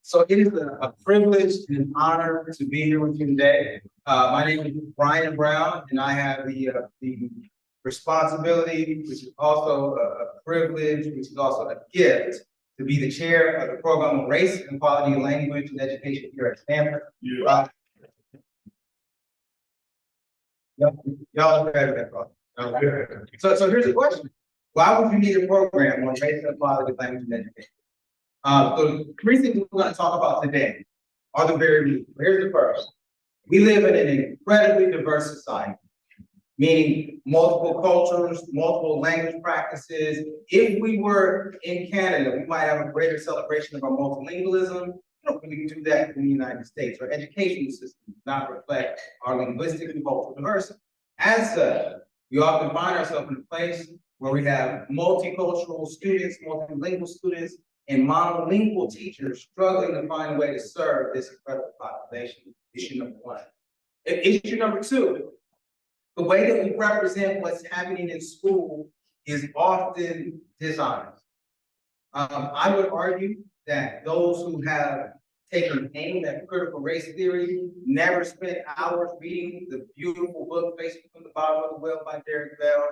So it is a privilege and an honor to be here with you today. My name is Brian Brown, and I have the responsibility, which is also a privilege, which is also a gift, to be the chair of the program on race and equality in language and education here at Stanford. Y'all are better than that. So here's the question. Why would you need a program on race and equality in language and education? So the three things we're going to talk about today are the very reasons. Here's the first. We live in an incredibly diverse society, meaning multiple cultures, multiple language practices. If we were in Canada, we might have a greater celebration of our multilingualism. We don't really do that in the United States. Our education system does not reflect our linguistic and cultural diversity. As such, we often find ourselves in a place where we have multicultural students, multilingual students, and monolingual teachers struggling to find a way to serve this incredible population. Issue number one. Issue number two, the way that we represent what's happening in school is often dishonest. I would argue that those who have taken aim at critical race theory never spent hours reading the beautiful book, Facing from the Bottom of the Well by Derek Bell.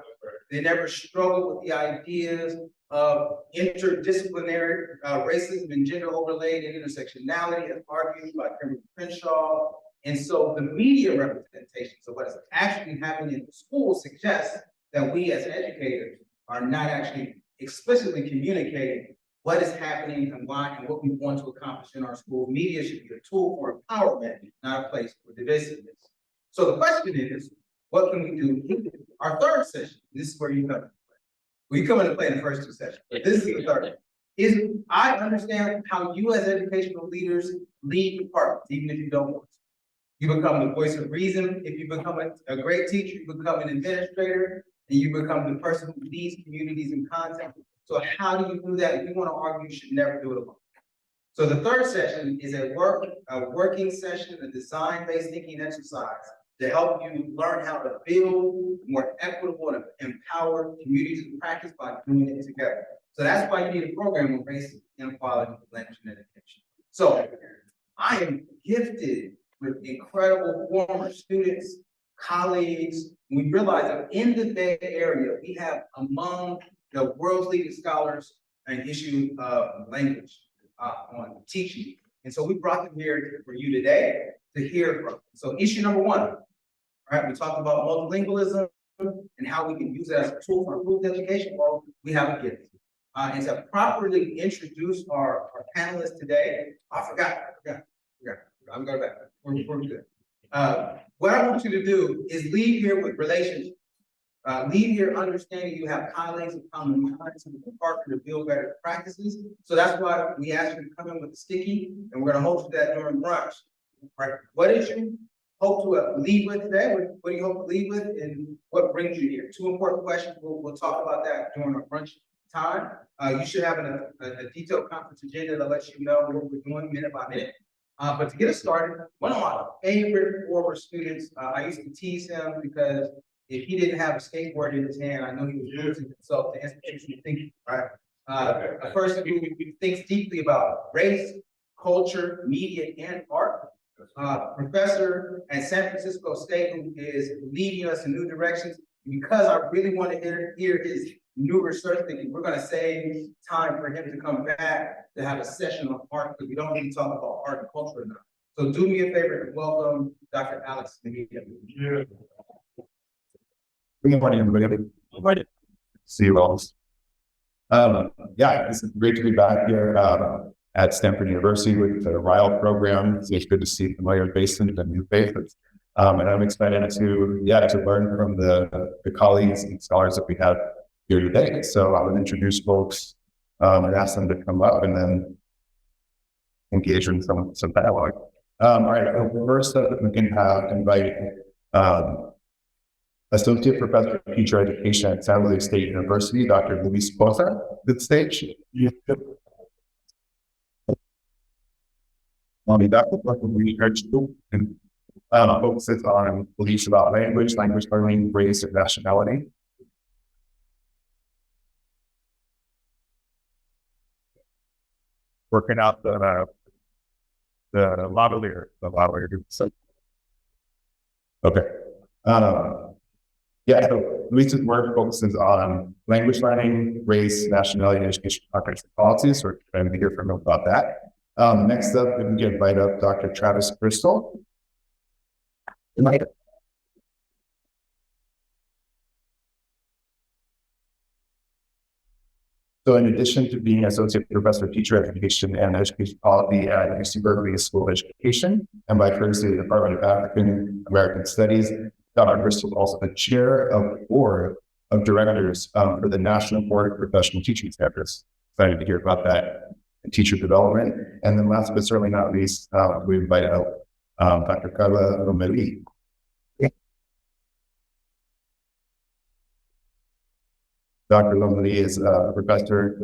They never struggled with the ideas of interdisciplinary racism and gender overlaid and intersectionality as argued by Kimberly Crenshaw. And so the media representations of what is actually happening in the school suggests that we as educators are not actually explicitly communicating what is happening and why and what we want to accomplish in our school. Media should be a tool for empowerment, not a place for divisiveness. So the question is, what can we do? Our third session, this is where you come into play. We come into play in the first two sessions, but this is the third. Is I understand how you as educational leaders lead departments, even if you don't want to. You become the voice of reason. If you become a great teacher, you become an administrator, and you become the person who leads communities and content. So how do you do that? We want to argue you should never do it alone. So the third session is a working session, a design-based thinking exercise to help you learn how to build more equitable and empower communities of practice by doing it together. So that's why you need a program on race, inequality, language, and education. So I am gifted with incredible former students, colleagues. We realize that in the Bay Area, we have among the world's leading scholars and issue language on teaching. And so we brought them here for you today to hear from. So issue number one, right? We talked about multilingualism and how we can use it as a tool for improved education. Well, we have a gift. And to properly introduce our panelists today, I forgot. I'm going back. We're good. What I want you to do is leave here with relationships. Leave here understanding you have colleagues and common minds who can partner to build better practices. So that's why we asked you to come in with the sticky, and we're going to hold you that during brunch. Right? What did you hope to leave with today? What do you hope to leave with, and what brings you here? Two important questions. We'll talk about that during our brunch time. You should have a detailed conference agenda that lets you know what we're doing minute by minute. But to get us started, one of my favorite former students, I used to tease him because if he didn't have a skateboard in his hand, I know he was losing himself to institutional thinking, right? A person who thinks deeply about race, culture, media, and art. Professor at San Francisco State who is leading us in new directions. Because I really want to hear his new research thinking, we're going to save time for him to come back to have a session on art, because we don't really talk about art and culture enough. So do me a favor and welcome Dr. Alex Lomelí. Yeah. Good morning, everybody. Good morning. See you all. Yeah, it's great to be back here at Stanford University with the RILE program. It's good to see familiar faces and new faces. And I'm excited to learn from the colleagues and scholars that we have here today. So I would introduce folks and ask them to come up and then engage in some dialogue. All right, first we can invite Associate Professor of Teacher Education at San Luis State University, Dr. Luis Poza, to the stage. Dr. research and focuses on beliefs about language learning, race, and nationality. Working out the the Lomelí. So, okay. So Luis's work focuses on language learning, race, nationality, and education context and policies. So we're trying to hear from him about that. Next up, we can invite up Dr. Travis Bristol. So in addition to being associate professor of teacher education and education policy at UC Berkeley School of Education, and by courtesy of the Department of African American Studies, Dr. Bristol is also the chair of the board of directors for the National Board of Professional Teaching Standards. Excited to hear about that and teacher development. And then last but certainly not least, we invite out Dr. Karla Lomeli. Dr. Lomelí is a professor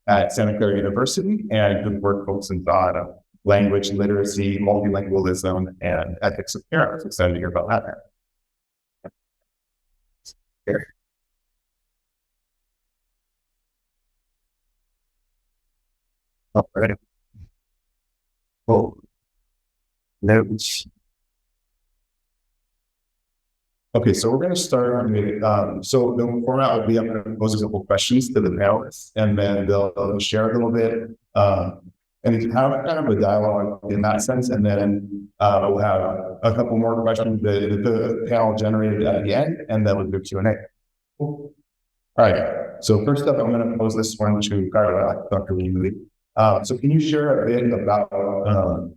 at Santa Clara University, and his work focuses on language literacy, multilingualism, and ethics of parents. Excited to hear about that. Here. All right. Oh, notes. Okay, so we're going to start with, so the format will be, I'm going to pose a couple questions to the panelists, and then they'll share a little bit, and you can have kind of a dialogue in that sense, and then we'll have a couple more questions that the panel generated at the end, and then we'll do Q&A. All right, so first up, I'm going to pose this one to Karla, Dr. Lomeli. So can you share a bit about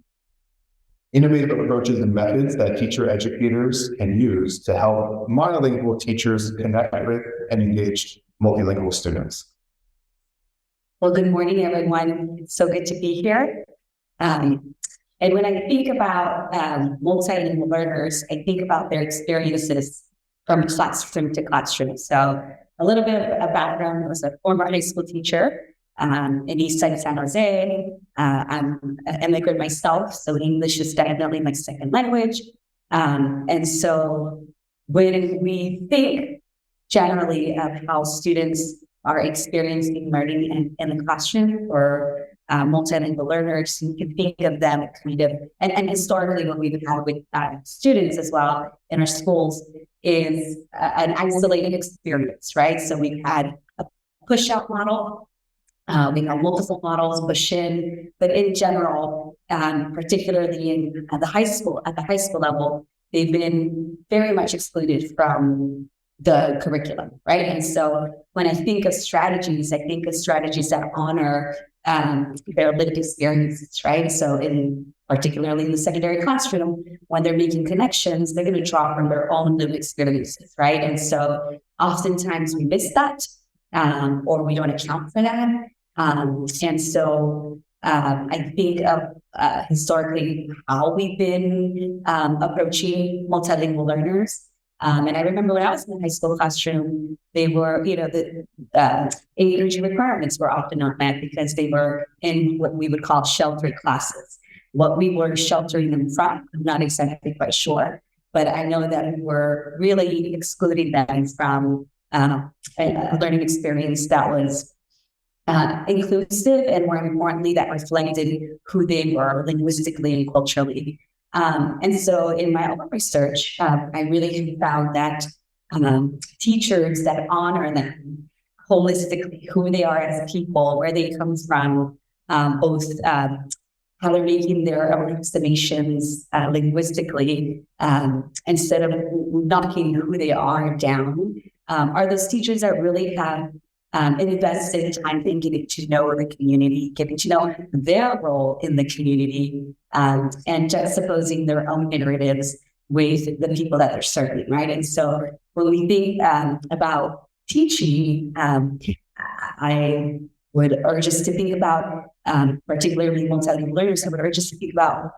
innovative approaches and methods that teacher educators can use to help monolingual teachers connect with and engage multilingual students? Well, good morning, everyone. It's so good to be here. And when I think about multilingual learners, I think about their experiences from classroom to classroom. So a little bit of a background: I was a former high school teacher in East Side San Jose. I'm an immigrant myself, so English is definitely my second language. And so when we think generally of how students are experiencing learning in the classroom or multilingual learners, you can think of them kind of, and historically what we've had with students as well in our schools is an isolated experience, right? So we've had a push-out model. We have multiple models, push in, but in general, particularly at the high school level, they've been very much excluded from the curriculum, right? And so when I think of strategies, I think of strategies that honor their lived experiences, right? So particularly in the secondary classroom, when they're making connections, they're going to draw from their own lived experiences, right? And so oftentimes we miss that, or we don't account for that. And so I think of historically how we've been approaching multilingual learners. And I remember when I was in the high school classroom, they were, the AERA requirements were often not met because they were in what we would call sheltered classes. What we were sheltering them from, I'm not exactly quite sure, but I know that we were really excluding them from a learning experience that was inclusive, and more importantly, that reflected who they were linguistically and culturally. And so in my own research, I really found that teachers that honor them holistically, who they are as people, where they come from, both how they're making their own estimations linguistically, instead of knocking who they are down, are those teachers that really have invested time in getting to know the community, getting to know their role in the community, and juxtaposing their own narratives with the people that they're serving, right? And so when we think about teaching, I would urge us to think about, particularly multilingual learners, I would urge us to think about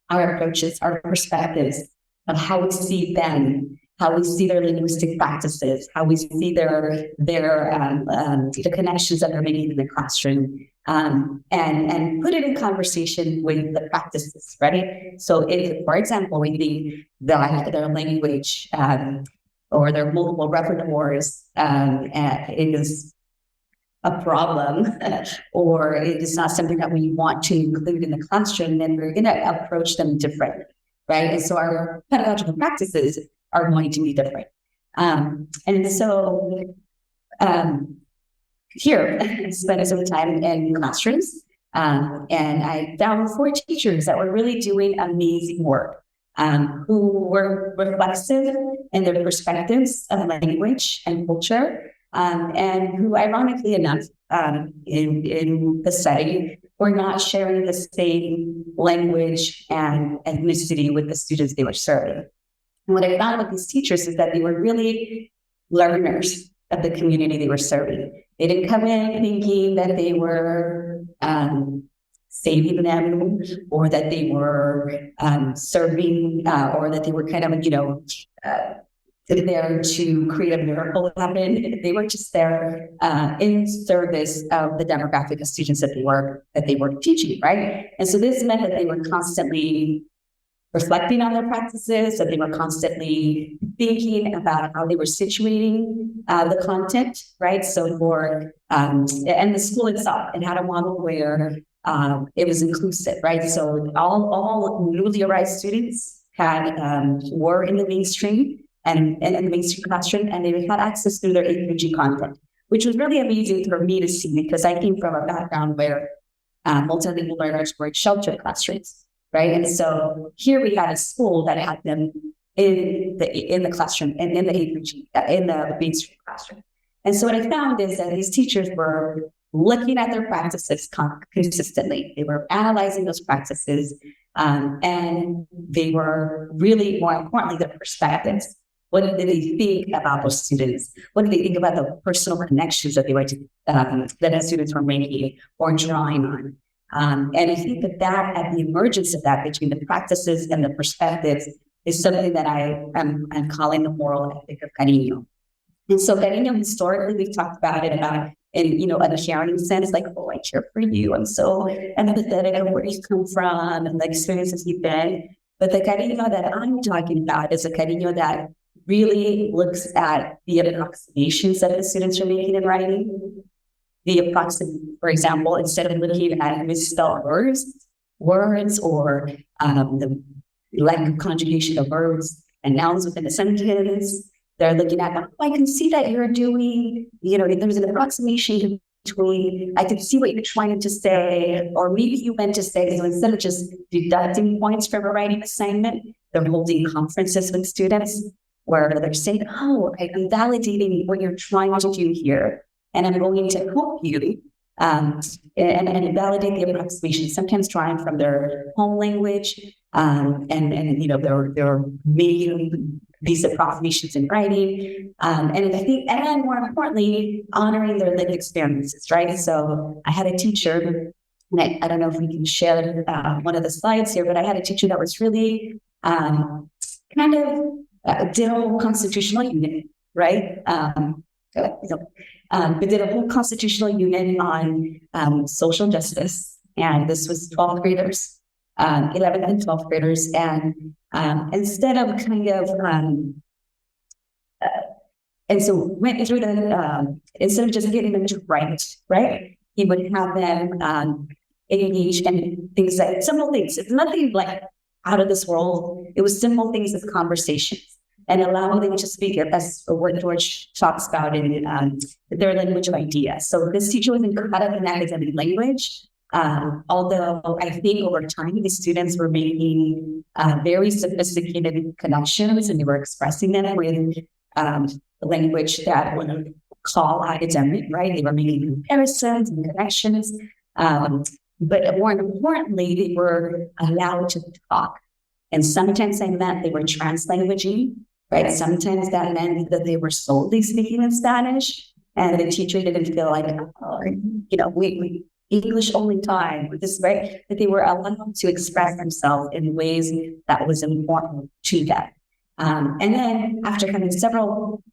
our approaches, our perspectives of how we see them, how we see their linguistic practices, how we see the connections that they're making in the classroom, and put it in conversation with the practices, right? So if, for example, we think that their language or their multiple repertoires is a problem or it is not something that we want to include in the classroom, then we're going to approach them different, right? And so our pedagogical practices are going to be different. And so here, I spent some time in classrooms, and I found 4 teachers that were really doing amazing work, who were reflexive in their perspectives of language and culture, and who, ironically enough, in the study, were not sharing the same language and ethnicity with the students they were serving. And what I found with these teachers is that they were really learners of the community they were serving. They didn't come in thinking that they were saving them, or that they were serving, or that they were kind of, there to create a miracle happen. They were just there in service of the demographic of students that they were teaching, right? And so this meant that they were constantly reflecting on their practices, that they were constantly thinking about how they were situating the content, right? So and the school itself, and had a model where it was inclusive, right? So all newly arrived students were in the mainstream and in the mainstream classroom, and they had access to their APG content, which was really amazing for me to see, because I came from a background where multilingual learners were in sheltered classrooms, right? And so here we had a school that had them in the classroom and in the APG, in the mainstream classroom. And so what I found is that these teachers were looking at their practices consistently. They were analyzing those practices, and they were really, more importantly, their perspectives. What did they think about those students? What did they think about the personal connections that that the students were making or drawing on? And I think that at the emergence of that between the practices and the perspectives is something that I'm calling the moral ethic of Cariño. And so Cariño, historically, we've talked about it in a sharing sense, like, oh, I care for you. I'm so empathetic of where you come from and the experiences you've been. But the Cariño that I'm talking about is a Cariño that really looks at the approximations that the students are making in writing. For example, instead of looking at misspelled words or the lack of conjugation of verbs and nouns within a sentence, they're looking at, oh, I can see that you're doing, there's an approximation between, I can see what you're trying to say, or maybe you meant to say, so instead of just deducting points from a writing assignment, they're holding conferences with students where they're saying, oh, I'm validating what you're trying to do here, and I'm going to help you and validate the approximation, sometimes drawing from their home language, and they're making these approximations in writing, and I think, and more importantly, honoring their lived experiences, right? So I had a teacher, and I don't know if we can share one of the slides here, but I had a teacher that was really did a whole constitutional unit, right? We did a whole constitutional unit on social justice, and this was 12th graders, 11th and 12th graders, and instead of and so went through instead of just getting them to write, right? He would have them engage in things like simple things. It's nothing like out of this world. It was simple things as conversations, and allowing them to speak as what George talks about in their language of ideas. So this teacher was incredible in academic language. Although I think over time, the students were making very sophisticated connections, and they were expressing them with language that would call academic, right? They were making comparisons and connections. But more importantly, they were allowed to talk. And sometimes that meant they were translanguaging, right? Sometimes that meant that they were solely speaking in Spanish, and the teacher didn't feel like, we English only time, this, right? That they were allowed to express themselves in ways that was important to them. And then after having several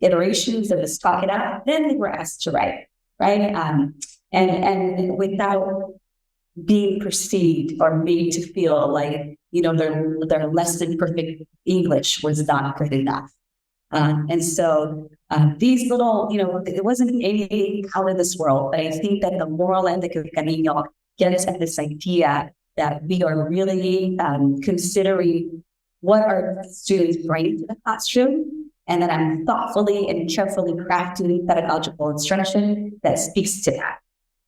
iterations of this talk it out, then they were asked to write, right? And without being perceived or made to feel like, their less than perfect English was not good enough. And so these little, it wasn't anything out of this world, but I think that the moral ethic of Cariño gets at this idea that we are really considering what our students bring to the classroom, and that I'm thoughtfully and carefully crafting pedagogical instruction that speaks to that.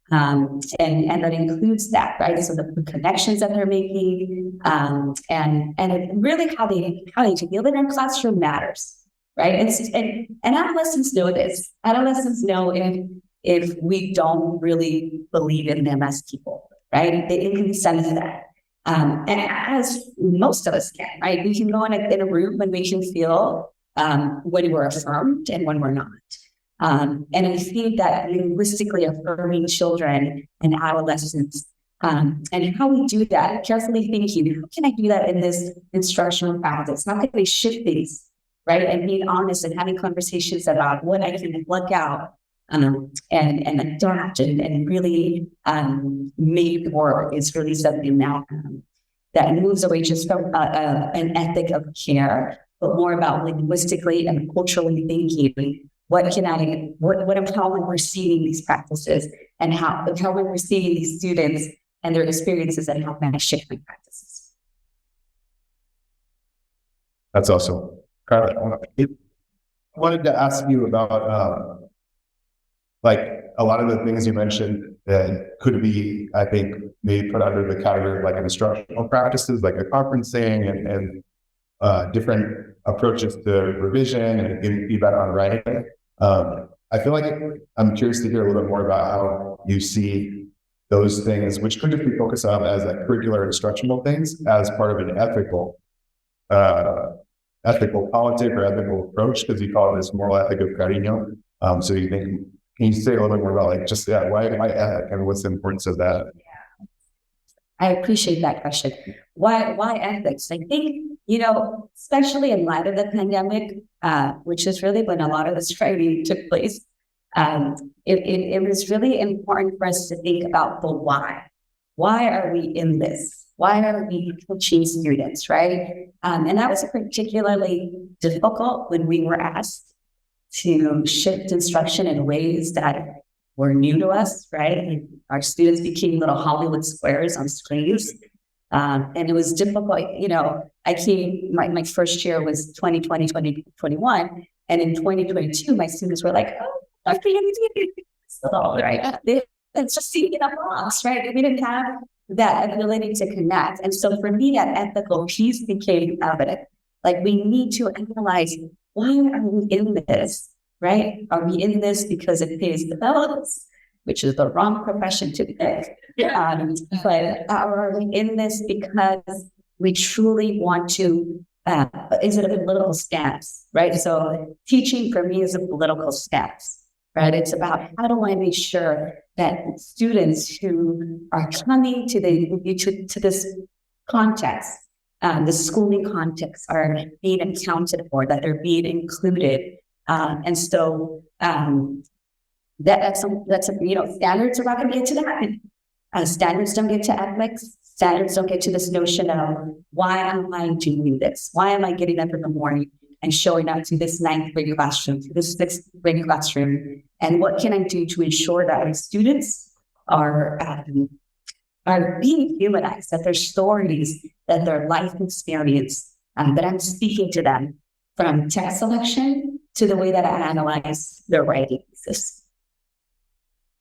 And that includes that, right? So the connections that they're making, and really how they feel in their classroom matters, right? And adolescents know this. Adolescents know if we don't really believe in them as people, right? They can sense that. And as most of us can, right? We can go in a room and we can feel when we're affirmed and when we're not. And I think that linguistically affirming children and adolescents, and how we do that, carefully thinking, how can I do that in this instructional practice? How can we shift things, right? And being honest and having conversations about what I can look out and adapt and really make work is really something now that moves away just from an ethic of care, but more about linguistically and culturally thinking. How we're seeing these practices, and how we're seeing these students and their experiences, and how can I shift my practices. That's awesome. Karla, I wanted to ask you about like a lot of the things you mentioned that could be, I think, maybe put under the category of like instructional practices, like a conferencing and different approaches to revision and giving feedback on writing. I feel like I'm curious to hear a little bit more about how you see those things, which could just be focused on as like curricular instructional things, as part of an ethical politic or ethical approach, because you call it this moral ethic of Cariño. So you think, can you say a little bit more about like just that, why ethic and what's the importance of that? I appreciate that question. Why ethics? I think, especially in light of the pandemic, which is really when a lot of this training took place, it was really important for us to think about the why. Why are we in this? Why are we coaching students, right? And that was particularly difficult when we were asked to shift instruction in ways that were new to us, right? And our students became little Hollywood squares on screens. And it was difficult, I came, my first year was 2020, 2021. And in 2022, my students were like, oh, Dr. right? It's just sitting in a box, right? We didn't have that ability to connect. And so for me, that ethical piece became evident. Like, we need to analyze, why are we in this, right? Are we in this because it pays the bills, which is the wrong profession to pick? But are we in this because we truly want to, is it a political stance, right? So teaching for me is a political stance, right? It's about, how do I make sure that students who are coming to this context, the schooling context, are being accounted for, that they're being included. And so that's standards are not going to get to that. Standards don't get to ethics. Standards don't get to this notion of, why am I doing this? Why am I getting up in the morning and showing up to this 9th grade classroom, to this 6th grade classroom? And what can I do to ensure that my students are being humanized, that their stories, that their life experience, that I'm speaking to them, from text selection to the way that I analyze their writing.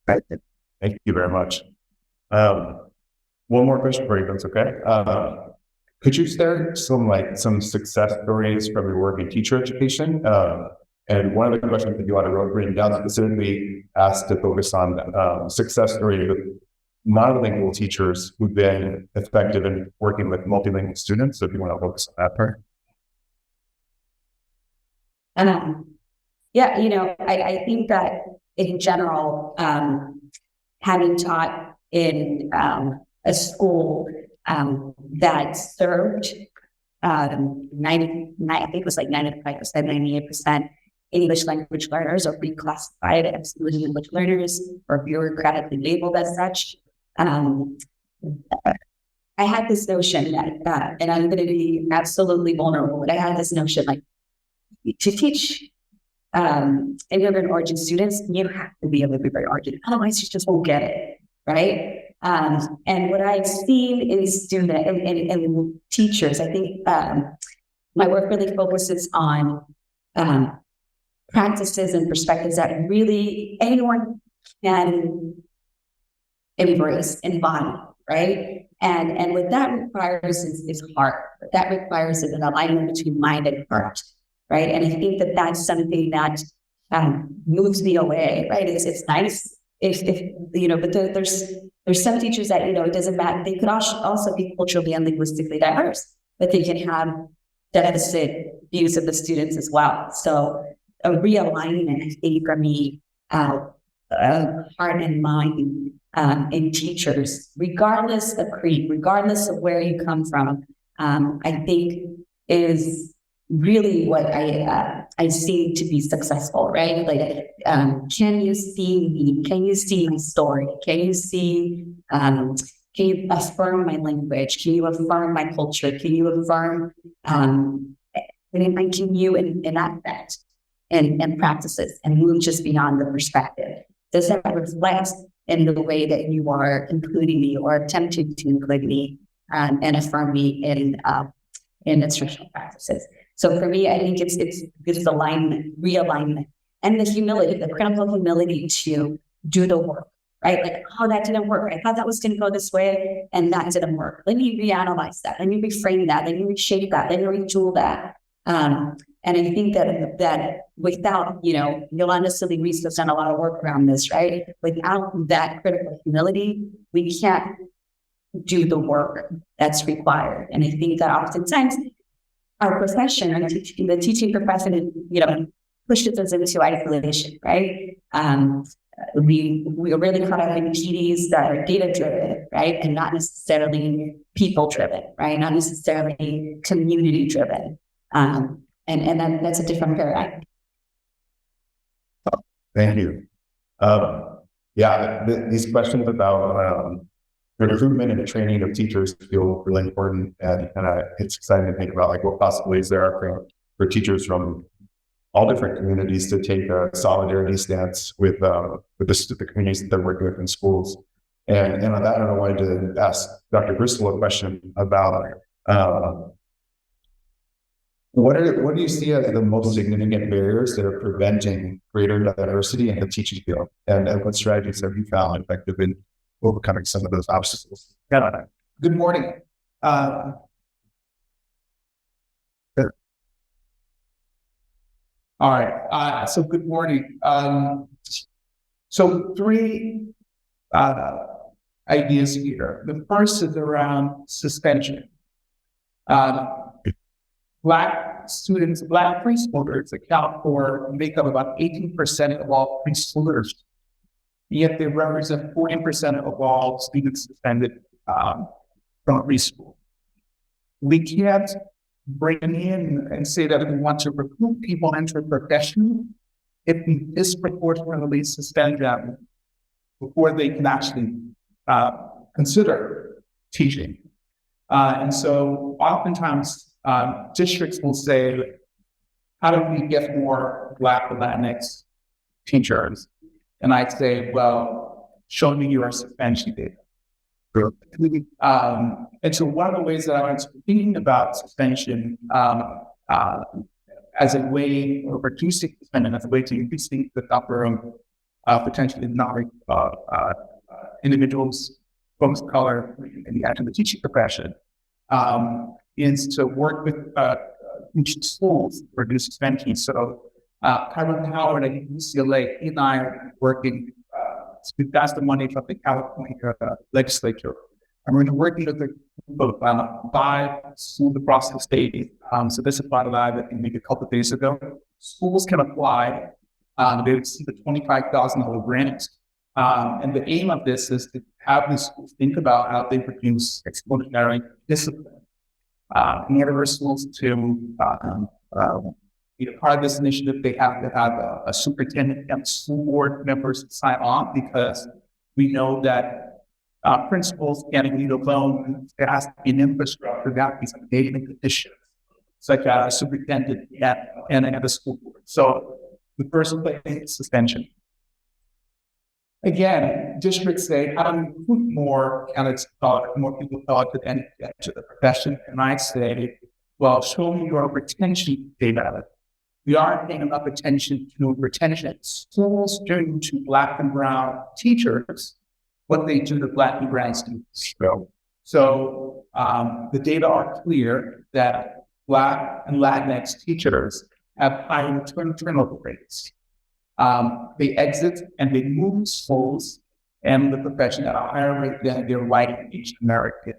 Thank you very much. One more question for you, if that's okay. Could you share some success stories from your work in teacher education? And one of the questions that you had written down specifically asked to focus on success stories with monolingual teachers who've been effective in working with multilingual students. So if you want to focus on that part. I think that in general, having taught in a school that served 99, I think it was like 95%, 98% English language learners, or reclassified as English language learners, or bureaucratically labeled as such. I had this notion that, and I'm going to be absolutely vulnerable, but I had this notion, like, to teach immigrant-origin students, you have to be an immigrant-origin. Otherwise, you just won't get it, right? And what I've seen in students and teachers, I think my work really focuses on practices and perspectives that really anyone can embrace, embody, right? And what that requires is heart. What that requires is an alignment between mind and heart, right? And I think that that's something that moves me away, right? It's nice if but there's some teachers that, it doesn't matter. They could also be culturally and linguistically diverse, but they can have deficit views of the students as well. So a realignment, I think, for me, heart and mind in teachers, regardless of creed, regardless of where you come from, I think is really what I see to be successful, right? Like, can you see me? Can you see my story? Can you see, can you affirm my language? Can you affirm my culture? Can you affirm, can you enact that and practices and move just beyond the perspective? Does that reflect in the way that you are including me or attempting to include me and affirm me in instructional practices? So for me, I think it's alignment, realignment, and the humility, the critical humility to do the work, right? Like, oh, that didn't work. I thought that was going to go this way, and that didn't work. Let me reanalyze that. Let me reframe that. Let me reshape that. Let me retool that. And I think that without, Yolanda Silly-Reese has done a lot of work around this, right? Without that critical humility, we can't do the work that's required. And I think that oftentimes our profession, the teaching profession, pushes us into isolation, right? We are really caught up in PDs that are data-driven, right? And not necessarily people-driven, right? Not necessarily community-driven. And that's a different paradigm. Thank you. These questions about recruitment and training of teachers feel really important, and it's exciting to think about like what possibilities there are for teachers from all different communities to take a solidarity stance with the communities that they're working with in schools. And on that, I wanted to ask Dr. Bristol a question about what do you see as the most significant barriers that are preventing greater diversity in the teaching field, and what strategies have you found effective in overcoming some of those obstacles? Good morning. All right. So good morning. So three ideas here. The first is around suspension. Black students, Black preschoolers make up about 18% of all preschoolers. Yet they represent 40% of all students suspended from preschool. We can't bring in and say that we want to recruit people into a profession if we disproportionately suspend them before they can actually consider teaching. And so oftentimes districts will say, how do we get more Black and Latinx teachers? And I'd say, well, show me your suspension data. Sure. And so one of the ways that I was thinking about suspension as a way of reducing suspension, as a way to increase the number of potentially not individuals, folks of color in the teaching profession, is to work with teaching schools to reduce suspension. So Kyron Howard at UCLA, he and I are working to pass the money from the California legislature. And we're working with a group of 5 schools across the state. So this is about live, I think, maybe a couple of days ago. Schools can apply. They receive a $25,000 grant. And the aim of this is to have the schools think about how they produce extraordinary discipline. In order for schools to part of this initiative, they have to have a superintendent and school board members sign on, because we know that principals can't lead alone. There has to be an infrastructure, there has to be some data conditions such as superintendent and the school board. So the first place is suspension. Again, districts say, how do we recruit more candidates, more people to enter the profession? And I say, well, show me your retention data. We aren't paying enough attention to retention at schools due to Black and brown teachers, what they do to Black and brown students. So the data are clear that Black and Latinx teachers have higher turnover rates. They exit and they move schools and the profession at a higher rate than their white Asian American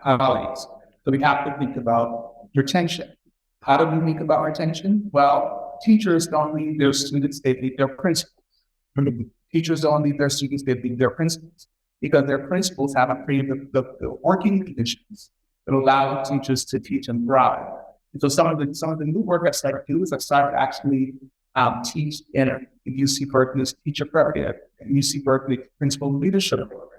colleagues. So we have to think about retention. How do we think about retention? Well, teachers don't leave their students, they leave their principals. Teachers don't leave their students, they leave their principals, because their principals haven't created the working conditions that allow teachers to teach and thrive. And so some of the new work I've started to do is I've started to actually teach in UC Berkeley's teacher program and UC Berkeley principal leadership program.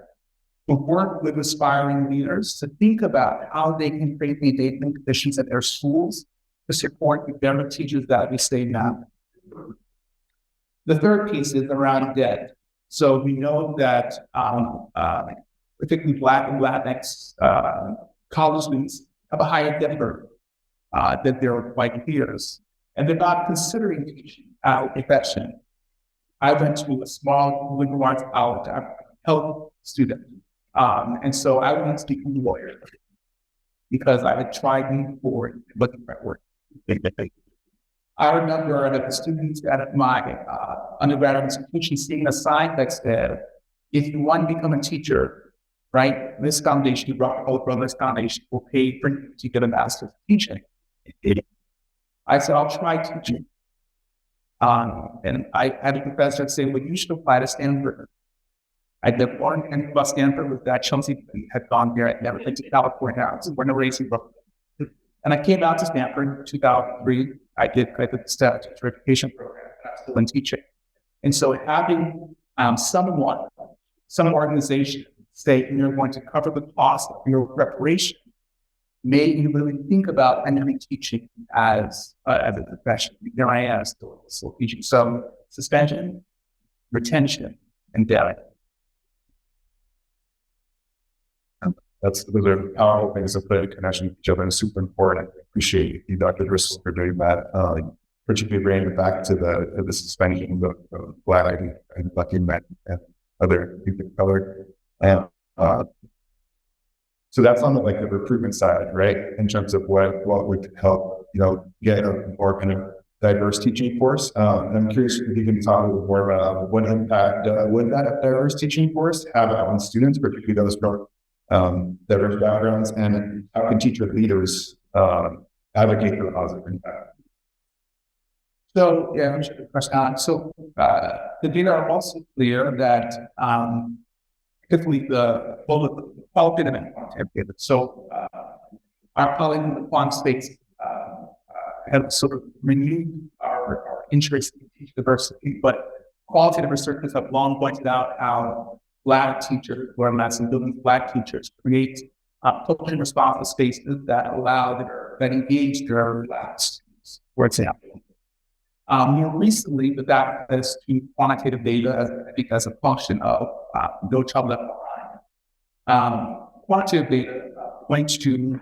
To work with aspiring leaders to think about how they can create the engagement conditions at their schools to support the better teachers that we say now. The third piece is around debt. So we know that particularly Black and Latinx college students have a higher debt burden than their white peers, and they're not considering teaching as a profession. I went to a small liberal arts college. I'm a health student. And so I wanted to become a lawyer because I had tried before looking for work. I remember that the students at my undergraduate institution seeing a sign that said, if you want to become a teacher, right, this foundation, the Rockefeller Brothers Foundation, will pay for you to get a master's in teaching. I said, I'll try teaching. And I had a professor say, well, you should apply to Stanford. I did one and about Stanford with that Chelsea had gone there. I'd never been to California. So we're in a racing book. And I came out to Stanford in 2003. I did the STEP certification program. And I was still in teaching. And so having some organization say you're going to cover the cost of your preparation made you really think about entering teaching as a profession. There I am still teaching. So suspension, retention, and debt. Those are powerful things to put in connection with each other and super important. I appreciate you, Dr. Driscoll, for doing that. Particularly bringing it back to the suspension of Black and Lucky men and other people of color. And so that's on the recruitment side, right? In terms of what would help, get a more kind of diverse teaching force. And I'm curious if you can talk a little more about what impact would that diverse teaching force have on students, particularly those from diverse backgrounds, and how can teacher leaders advocate for positive impact? So, yeah, so the data are also clear that particularly the qualitative and quantitative. So our colleagues in the quant space have sort of renewed our interest in teacher diversity, but qualitative researchers have long pointed out how Black teachers, or mass and building Black teachers, create culturally responsive spaces that that engage their Black students, for example. More recently, with access to quantitative data, I think as a function of No Child Left Behind, quantitative data points to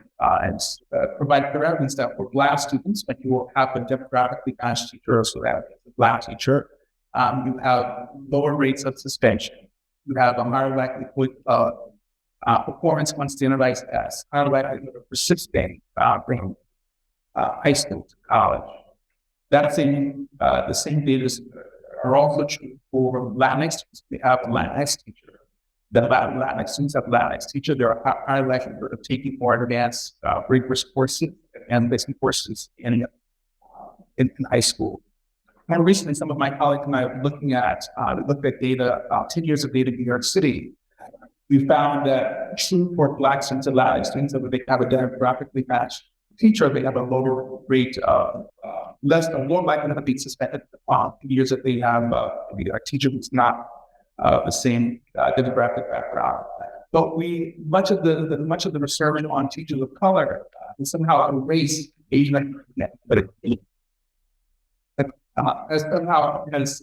provide clear evidence that for Black students, when you have a demographically matched teacher, so that is a Black teacher, you have lower rates of suspension. You have a higher likelihood of performance on standardized tests, higher likelihood of persisting from high school to college. The same data are also true for Latinx students. We have a Latinx teacher. The Latinx students have a Latinx teacher. There are higher likelihood of taking more advanced rigorous courses and basic courses in high school. More recently, some of my colleagues and I are looked at data, 10 years of data in New York City. We found that true for Black students and Latinx students, that they have a demographically matched teacher, they have a lower rate of more likely to be suspended years that they have a teacher who's not the same demographic background. But much of the research on teachers of color is somehow erased Asian, but as somehow as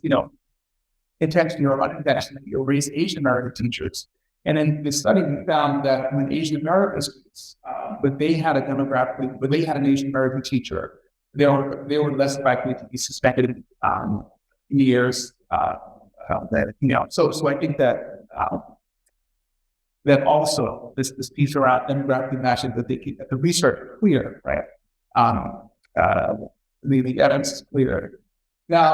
intentionally or unintentionally, you'll raise Asian American teachers. And in the study, we found that when Asian Americans, when they had a demographic, when they had an Asian American teacher, they were less likely to be suspended in years. So I think that that also this piece around demographic matching, that the research is clear, right? The evidence is clear. Now,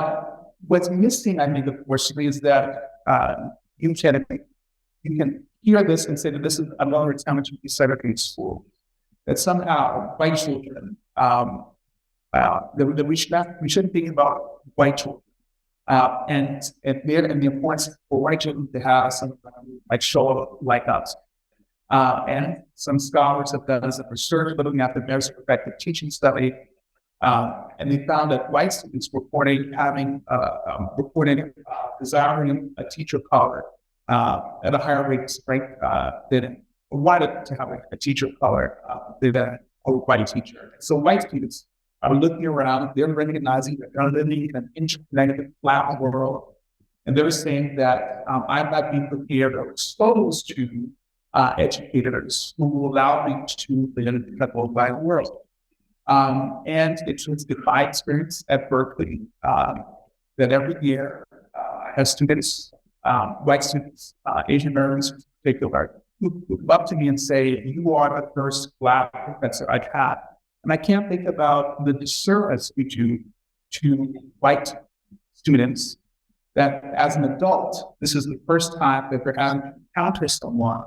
what's missing, I think, unfortunately, is that you can hear this and say that this is another attempt to desegregate school. That somehow white children, that we shouldn't think about white children, and the importance for white children to have some show like us. And some scholars have done some research looking at the merits of effective teaching study. And they found that white students reporting desiring a teacher of color at a higher rate than wanted to have a teacher of color than a white teacher. So white students are looking around, they're recognizing that they're living in an interconnected, flat world, and they're saying that I'm not being prepared or exposed to educators who will allow me to live in a global world. And it was my experience at Berkeley that every year has students, white students, Asian Americans in particular, who come up to me and say, "You are the first Black professor I've had." And I can't think about the disservice we do to white students that as an adult, this is the first time that they're having to encounter someone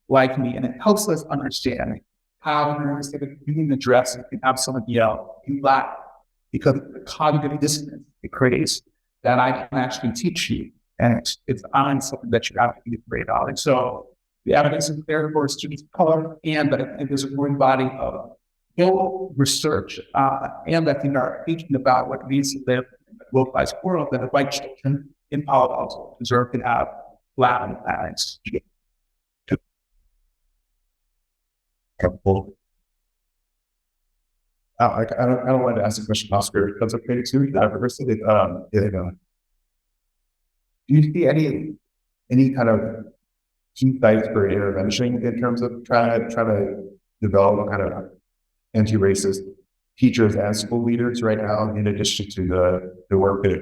like me. And it helps us understand how instead of using the dress, you can have someone yell, "You Black," because of the cognitive dissonance it creates that I can actually teach you. And it's on something that you have to be afraid of. And so the evidence is there for students of color, and that I think there's a growing body of global research, and that they are thinking about what it means to live in a globalized world, that the white children in Palo Alto deserve to have Black and Latinx. I don't want to ask a question, Oscar. That's okay too. Do you see any kind of key sites for intervention in terms of trying to develop kind of anti-racist teachers and school leaders right now, in addition to the work that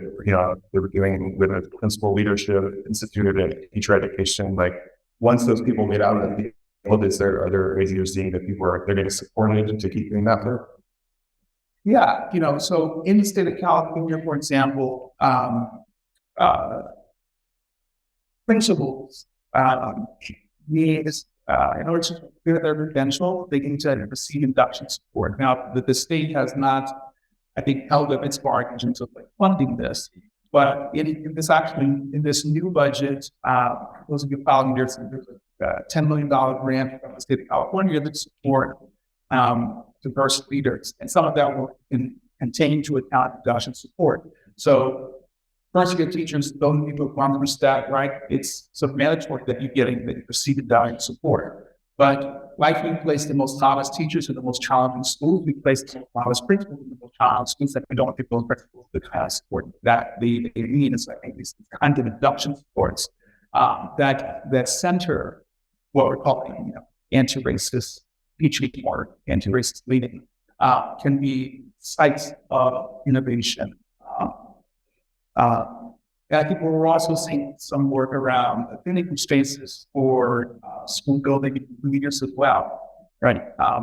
they were doing with the principal leadership institute of teacher education? Like, once those people get out of the field, are there ways you're seeing that they're getting supported to keep doing that work? Yeah, so in the state of California, for example, principals needs in order to clear their credential, they need to receive induction support. Now, the state has not, I think, held up its bargain in terms of funding this, but in this new budget, those of you following, there's a $10 million grant from the state of California that support diverse leaders, and some of that will contain to account induction support. So first-year teachers, those people who come from staff, right? It's sort of mandatory that you receive induction support. But like we place the most novice teachers in the most challenging schools, we place the most novice principals in the most challenging schools, that we don't give those principals the kind of support that they need. And so I think these kind of induction supports that center what we're calling anti-racist teaching or anti-racist leading can be sites of innovation. I think we're also seeing some work around clinical spaces for school building leaders as well, right?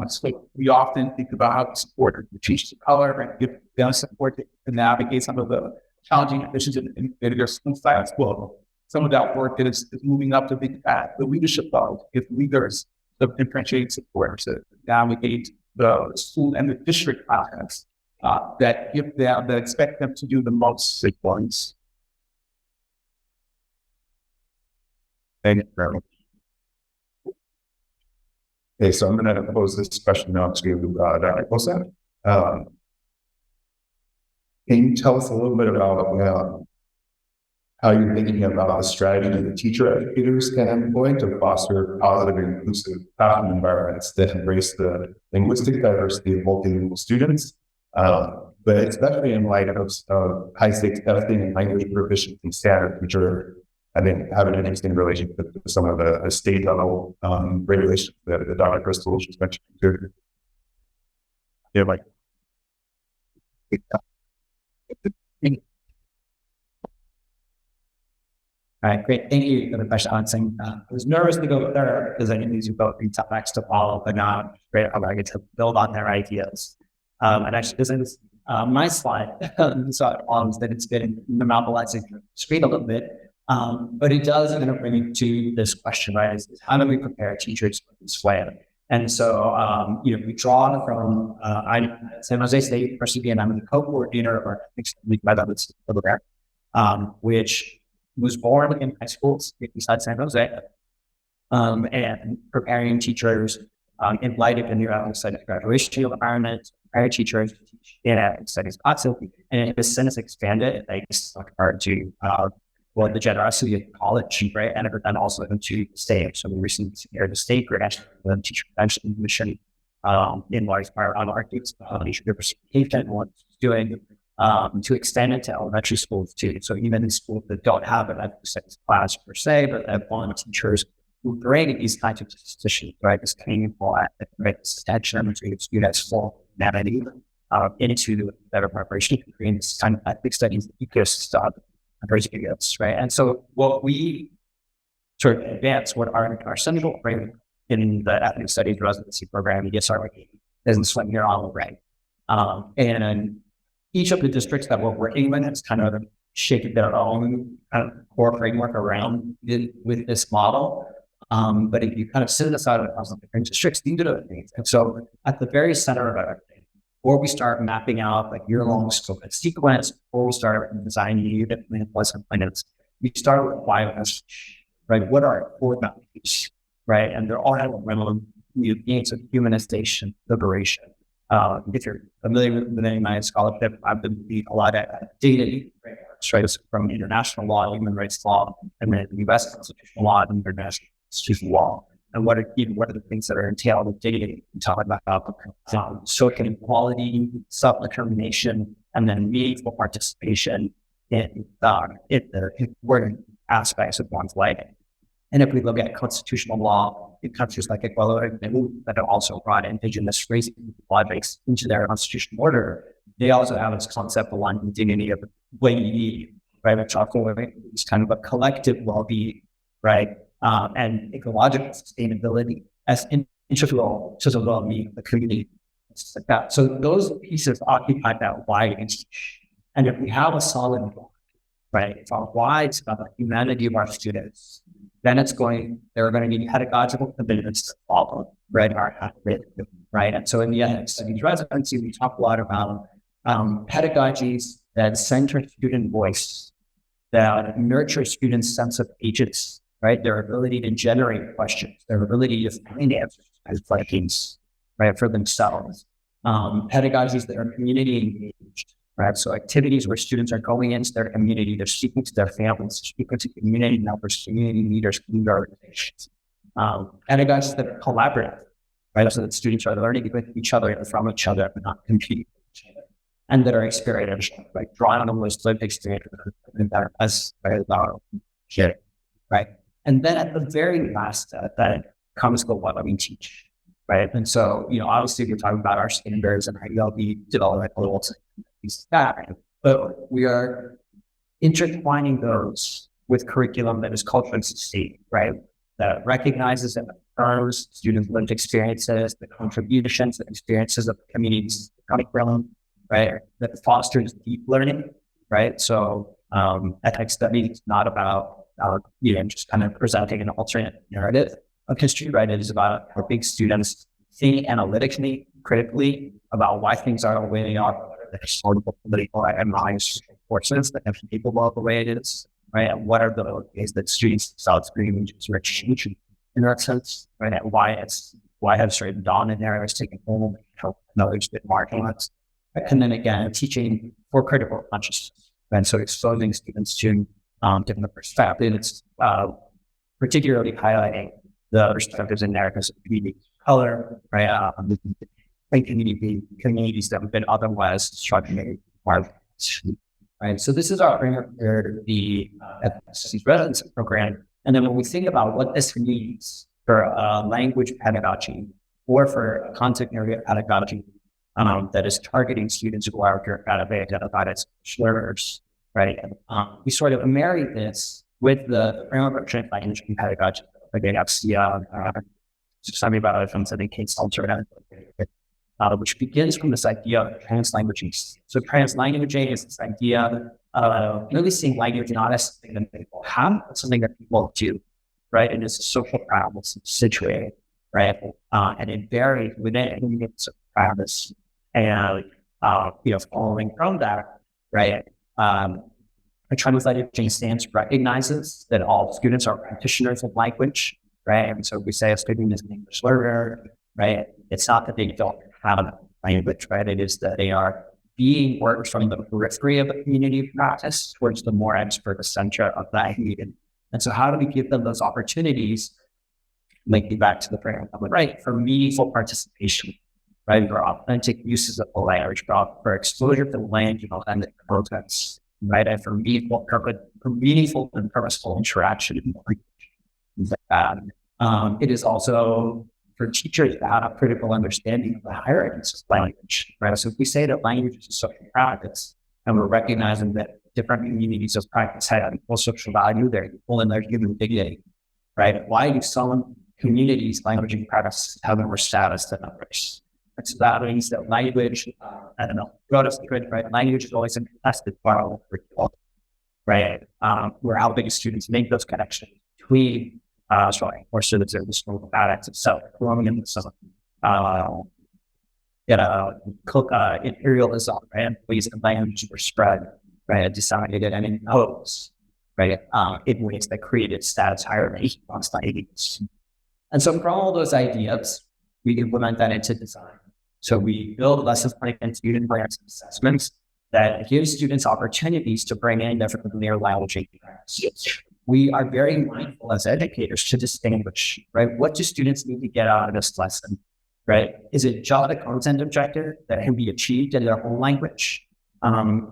So we often think about how to support the teachers of color and give them support to navigate some of the challenging conditions in their school sites. Well, some of that work that is moving up to the leadership level, give leaders the differentiated support to navigate the school and the district context that expect them to do the most sick ones. Thank you very much. Okay, so I'm going to pose this question now to Dr. Cosecha. Can you tell us a little bit about how you're thinking about the strategy that teacher educators can employ to foster positive and inclusive classroom environments that embrace the linguistic diversity of multilingual students, but especially in light of high-stakes testing and language proficiency standards, which are, I think, have an interesting relationship with some of the state-level regulations that Dr. Crystal was just mentioning too. Yeah, Mike. All right, great. Thank you for the question, Ansing. I was nervous to go there because I knew these would both be topics to follow, but now I'm great. I get to build on their ideas. And actually, this is my slide. So it follows that it's been monopolizing the screen a little bit. But it does kind of bring me to this question, right? Is how do we prepare teachers for this way? And so, we draw from San Jose State University, and I'm the co-coordinator of our ethics program, which was born in high schools inside San Jose, and preparing teachers in light of the new outside graduation environment, prepare teachers to teach data studies constantly. And it has since expanded, thanks to the generosity of college, right? And then also into the state. So we recently secured the state grant, the teacher prevention mission, in large part on our teacher diversification and what it's doing. To extend it to elementary schools too. So even in schools that don't have an ethics class per se, but have want teachers who bring these kinds of decisions, right? This meaningful attention to students' full humanity into better preparation to create this kind of ethics studies ecosystem, right? And so what we sort of advance, what our central frame in the ethics studies residency program, ESR, is this one here on the right. And each of the districts that we're working with has kind of shaped their own kind of core framework around it with this model. But if you kind of sit aside across the different districts, these are the things. And so at the very center of everything, before we start mapping out like year-long scope and sequence, before we start designing unit plans, we start with why message, right? What are our core values, right? And they're all around gains of humanization, liberation. If you're familiar with the my scholarship, I've been reading a lot at data frameworks, right? From international law, human rights law, and then the U.S. constitutional law and international constitutional law. And what are the things that are entailed with data? We talk about social equality, self-determination, and then meaningful participation in the important aspects of one's life. And if we look at constitutional law in countries like Ecuador that have also brought indigenous race projects into their constitutional order, they also have this concept of one dignity of well-being, right? Which is kind of a collective well-being, right? And ecological sustainability as integral to the well-being of the community. Like that. So those pieces occupy that wide institution. And if we have a solid why, right? If our why is about the humanity of our students, then there are going to be pedagogical commitments to follow, right? Right. And so in the ethics studies residency, we talk a lot about pedagogies that center student voice, that nurture students' sense of agency, right? Their ability to generate questions, their ability to find answers as questions, right, for themselves. Pedagogies that are community engaged, right? So activities where students are going into their community, they're speaking to their families, speaking to community members, community leaders, community organizations. Pedagogies that are collaborative, right? So that students are learning with each other and from each other, but not competing with each other. And that are experiential, right? Drawing on the most lived experience as here, right? And then at the very last that comes to what we teach, right? And so, obviously we're talking about our standards and our ELD developmental goals, but we are intertwining those with curriculum that is culturally sustained, right? That recognizes and affirms students' lived experiences, the contributions and experiences of the communities coming from, right? That fosters deep learning, right? So ethics studies is not about just kind of presenting an alternate narrative of history, right? It is about helping students think analytically, critically about why things are the way they are, the historical, political, and social forces that have people evolve the way it is, right? And what are the ways that students themselves experience change in that sense, right? And why have certain dominant narratives taken hold, knowledge been marginalized, right? And then again, teaching for critical consciousness, and so exposing students to different perspectives, particularly highlighting the perspectives in there because of community of color, right? Communities that have been otherwise struggling, right? So this is our framework for the FSC's residency program. And then when we think about what this means for language pedagogy or for content area pedagogy that is targeting students who are identified as learners, right? We sort of marry this with the framework of trans language and pedagogy. Again, something about it from the case culture, which begins from this idea of translanguaging. So translanguaging is this idea of really seeing language not as something that people have, but something that people do, right? And it's a social practice situated, right? And it varies within units of practice. And, following from that, right? Translanguaging stance recognizes that all students are practitioners of language, right? And so we say a student is an English learner, right? It's not that they don't have language, right? It is that they are being worked from the periphery of the community of practice towards the more expert center of that community. And so how do we give them those opportunities, linking back to the framework, right? For meaningful participation, right? For authentic uses of the language, for exposure to the language and authentic contexts, right? And for meaningful and purposeful interaction in the language. It is also for teachers to have a critical understanding of the hierarchies of language, right? So if we say that language is a social practice, and we're recognizing that different communities of practice have equal social value, they're equal in their human dignity, right? Why do some communities, language and practice, have more status than others? And so that means that language, right? Language is always a contested part of the curriculum, right? We're helping students make those connections between or students in the school of bad acts of self-colonialism, imperialism, right? Ways that language were spread, right? Disseminated and imposed, right? In ways that created status hierarchy amongst languages. And so from all those ideas, we implement that into design. So we build lessons planning and student grants and assessments that give students opportunities to bring in different from their language practices. We are very mindful as educators to distinguish, right? What do students need to get out of this lesson, right? Is it just a content objective that can be achieved in their own language?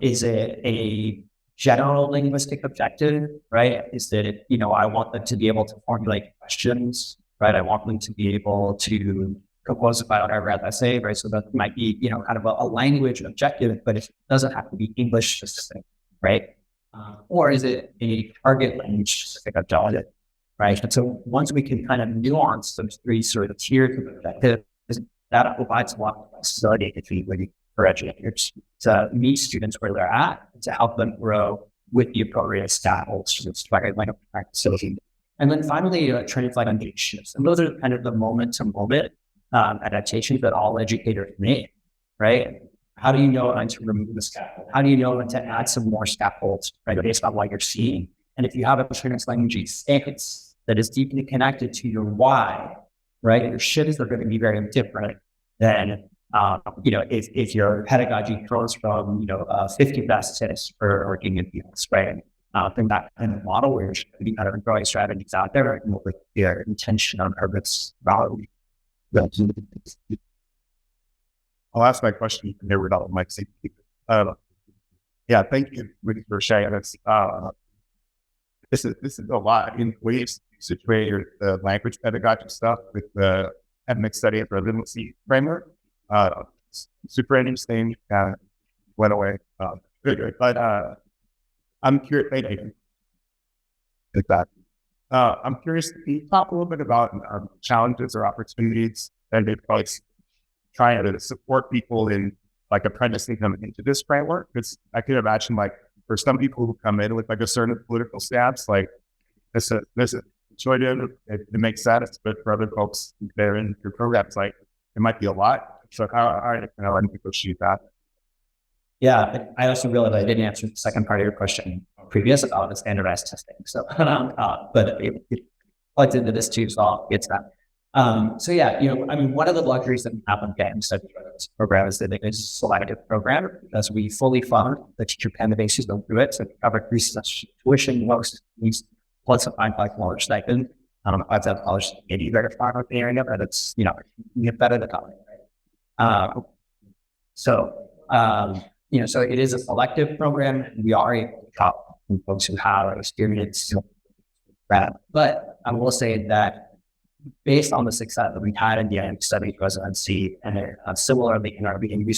Is it a general linguistic objective, right? Is that, I want them to be able to formulate questions, right? I want them to be able to compose a paragraph essay, right? So that might be, kind of a language objective, but it doesn't have to be English specific, right? Or is it a target language specific objective, right? And so once we can kind of nuance those three sort of tiers of objectives, that provides a lot of flexibility for educators to meet students where they're at and to help them grow with the appropriate stakeholders to language practice. And then finally, translate engagements. And those are kind of the moment-to-moment adaptations that all educators make, right? How do you know when to remove the scaffold? How do you know when to add some more scaffolds, right, based on what you're seeing? And if you have a translanguaging stance that is deeply connected to your why, right, your shifts are going to be very different than, if your pedagogy grows from, 50 best tips for working in fields, right? From that kind of model where you're going to be kind of growing strategies out there and with their intention on purpose value. I'll ask my question here without my safety. Thank you for sharing this. This is a lot in ways to situate the language pedagogy stuff with the ethnic study of residency framework. Super interesting. Went away. But I'm curious. Thank you. Like that. I'm curious. Can you talk a little bit about challenges or opportunities that they face trying to support people in apprenticing them into this framework? Because I can imagine for some people who come in with a certain political stance, this is intuitive, it makes sense, but for other folks they're in your programs, it might be a lot. So how are you negotiate that? Yeah, I also realized I didn't answer the second part of your question previous about the standardized testing. So, but it plugs into this too, so I'll get to that. So yeah, one of the luxuries that we have on getting study program is that it is a selective program because we fully fund the teacher candidates who don't do it. So we cover 3 semesters tuition, most needs plus a $5 stipend. I don't know if that's college, maybe very far with the area, but it's, you get better than college, right? So it is a selective program. We are able to help folks who have experience. But I will say that based on the success that we've had in the academic studies residency and similarly in our Bilingual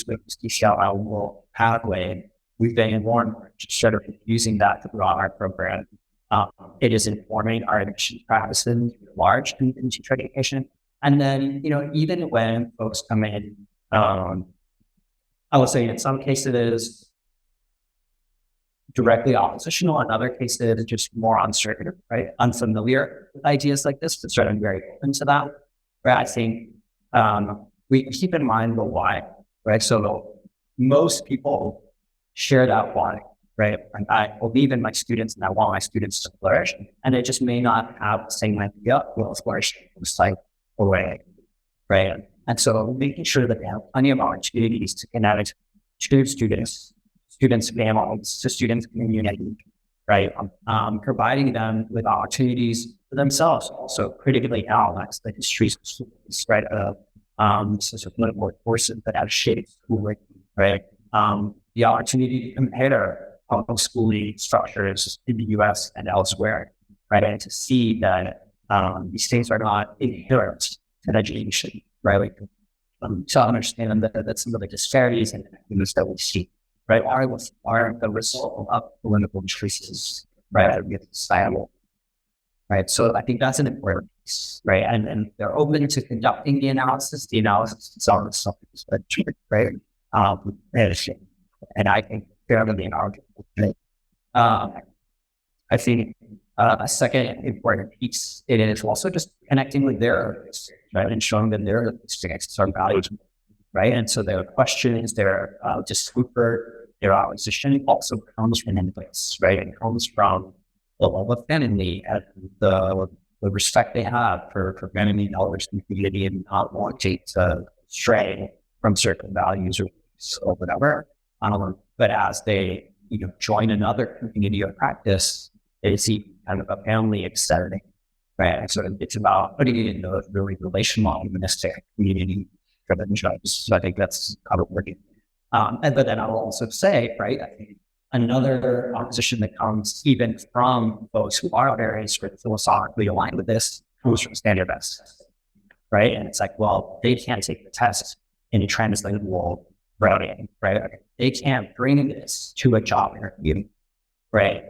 ECL pathway, we've been more and more sort of using that to broaden our program. It is informing our admissions practices large in teacher education. And then, even when folks come in, I would say in some cases it is directly oppositional, in other cases just more uncertain, right? Unfamiliar with ideas like this, but certainly very open to that. Right? I think we keep in mind the why, right? So most people share that why, right? And I believe in my students and I want my students to flourish, and they just may not have the same idea of flourishing looks like away, right? And so making sure that they have plenty of opportunities to connect to students, families, to students community, right? Providing them with opportunities for themselves, also critically analyze the histories of schools, right? Sociopolitical forces that have shaped schooling, right? The opportunity to compare public schooling structures in the U.S. and elsewhere, right? And to see that these things are not inherent to education, right? To understand that some of the disparities and inequities that we see, right, are the result of political choices, right, with societal, right? So I think that's an important piece, right? And they're open to conducting the analysis. The analysis is always something that's right? And I think fairly inarguable. I think a second important piece, it is also just connecting with their, right, and showing them their experiences are valuable, right? And so their questions, their discomfort, their opposition also comes from inputs, right? It comes from the love of family and the respect they have for family knowledge and community and not wanting to stray from certain values or whatever. But as they join another community of practice, they see kind of a family extending, right? And so it's about putting it in the really relational, humanistic, community-driven jobs. So I think that's how it works. But then I'll also say, right, I think another opposition that comes even from those who are very sort of philosophically aligned with this comes from standardized testing, right? And it's like, well, they can't take the test in a translingual routing, right? They can't bring this to a job interview, right?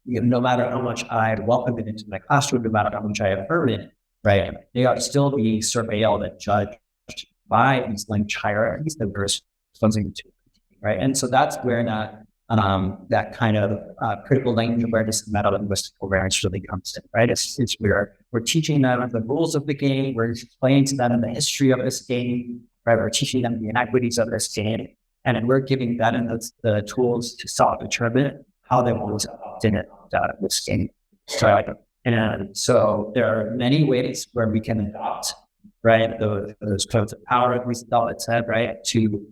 No matter how much I welcome it into my classroom, no matter how much I affirm it, right? They are still being surveilled and judged by these language hierarchies that we're responding to, right? And so that's where that kind of critical language awareness and meta-linguistic awareness really comes in, right? It's we're teaching them the rules of the game, we're explaining to them the history of this game, right? We're teaching them the inequities of this game, and then we're giving them the tools to self-determine how they want to opt in and opt out of this game. So there are many ways where we can adopt, right, those codes of power that we said, right, to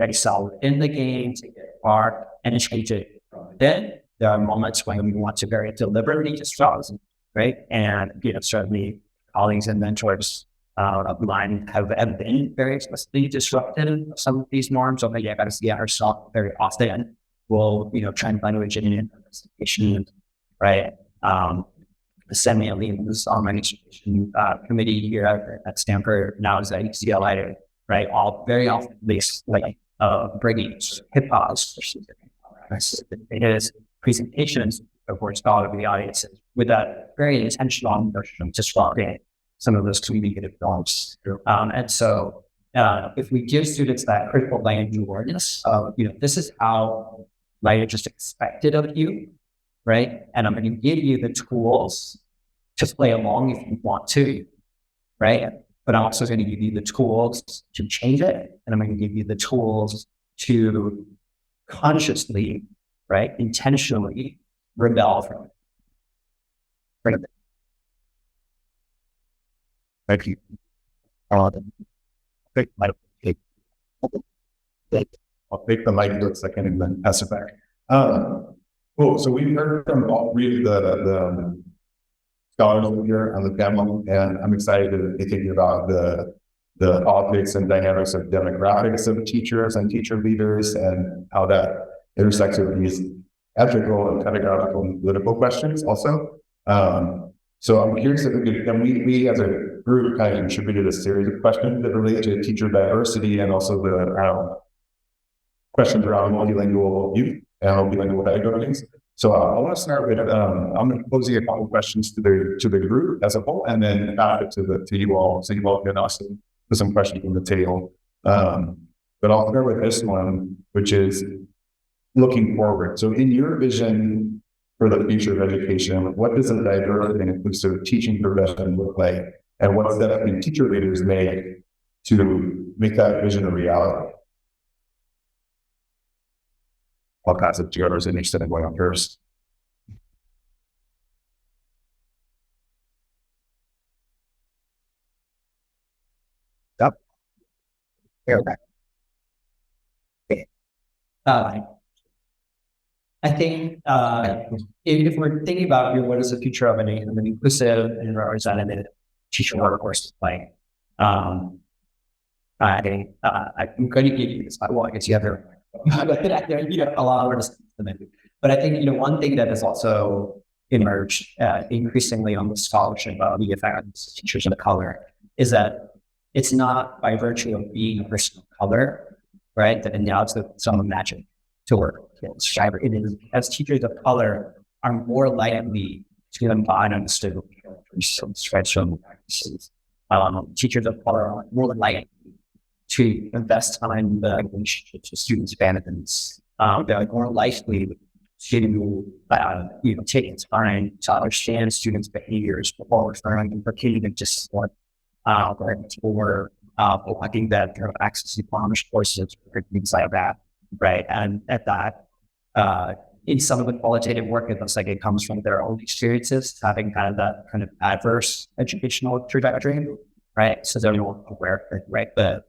excel in the game, to get far and change it. Then there are moments when we want to very deliberately disrupt, right? And certainly colleagues and mentors of mine have been very explicitly disrupted in some of these norms. So maybe I got to see ourselves very often. We'll, try and find a investigation, right? The semi-elite was on my education committee here at Stanford, now is at UCLA, right? All very often these bringing hip hop, it is presentations of course scholarly audiences with that very intentional notion of disrupting some of those communicative norms. And so if we give students that critical language awareness of, this is how language is expected of you, right? And I'm going to give you the tools to play along if you want to, right? But I'm also going to give you the tools to change it. And I'm going to give you the tools to consciously, right, intentionally rebel from it. Right? Thank you. I'll take the mic for a second and then pass it back. Cool. So we've heard from all three of the scholars over here on the panel, and I'm excited to be thinking about the politics and dynamics of demographics of teachers and teacher leaders and how that intersects with these ethical and pedagogical and political questions also. So I'm curious if we as a group kind of contributed a series of questions that relate to teacher diversity and also the questions around multilingual youth and multilingual pedagogies. So I want to start with, I'm going to pose you a couple of questions to the group as a whole, and then pass it to you all, so you all can also put some questions on the table. But I'll start with this one, which is looking forward. So in your vision for the future of education, what does a diverse and inclusive teaching profession look like? And what steps can teacher leaders make to make that vision a reality? I'll pass it to others interested in going on first. Yep. Okay. I think if we're thinking about what is the future of an inclusive and representative teacher workforce like, I'm going to give you this. Well, I guess you have a lot of words. But I think one thing that has also emerged increasingly on the scholarship of the effects of teachers of color is that it's not by virtue of being a person of color, right, that allows some magic to work. It is as teachers of color are more likely to embody understood from practices. Teachers of color are more likely to invest time in the relationships with students' benefits. They're more likely to take time to understand students' behaviors before referring them for cognitive discipline, or blocking that access to punished courses or things like that, right? And at that, in some of the qualitative work, it looks like it comes from their own experiences, having that kind of adverse educational trajectory, right? So they're more aware of it, right? But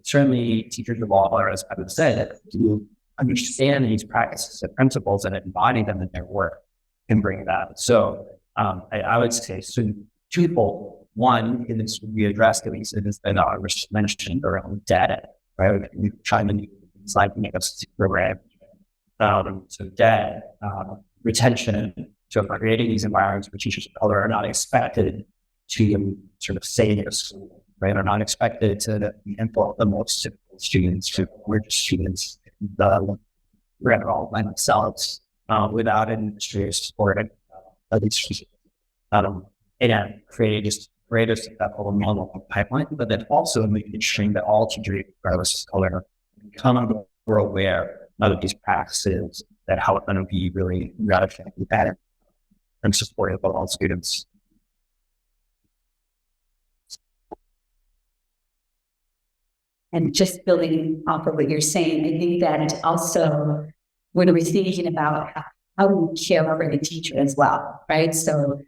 certainly teachers of all colors, I would say, that do understand these practices and principles and embody them in their work and bring that. So I would say twofold. One is we addressed, at least it has been mentioned around data, right? We're trying to do things like make us program. So data, retention, so creating these environments where teachers of color are not expected to sort of stay in school, right? Are not expected to implement the most difficult students, to weird students, rather all by themselves, without administrative support of these students. And creating just greater successful model pipeline, but then also making sure that all teachers, regardless of color, become more aware of these practices that help them be really radically better and supportive of all students. And just building off of what you're saying, I think that also when we're thinking about how we care for the teacher as well, right? So,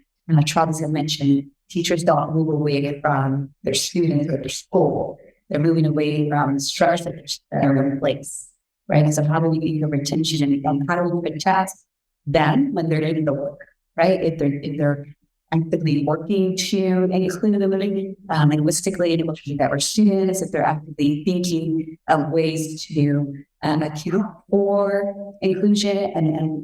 Travis had mentioned, teachers don't move away from their students or their school. They're moving away from the structures that are in place, right? So how do we get the retention and how do we protect them when they're doing the work, right? If they're actively working to include them linguistically and emotionally diverse students, if they're actively thinking of ways to account for inclusion,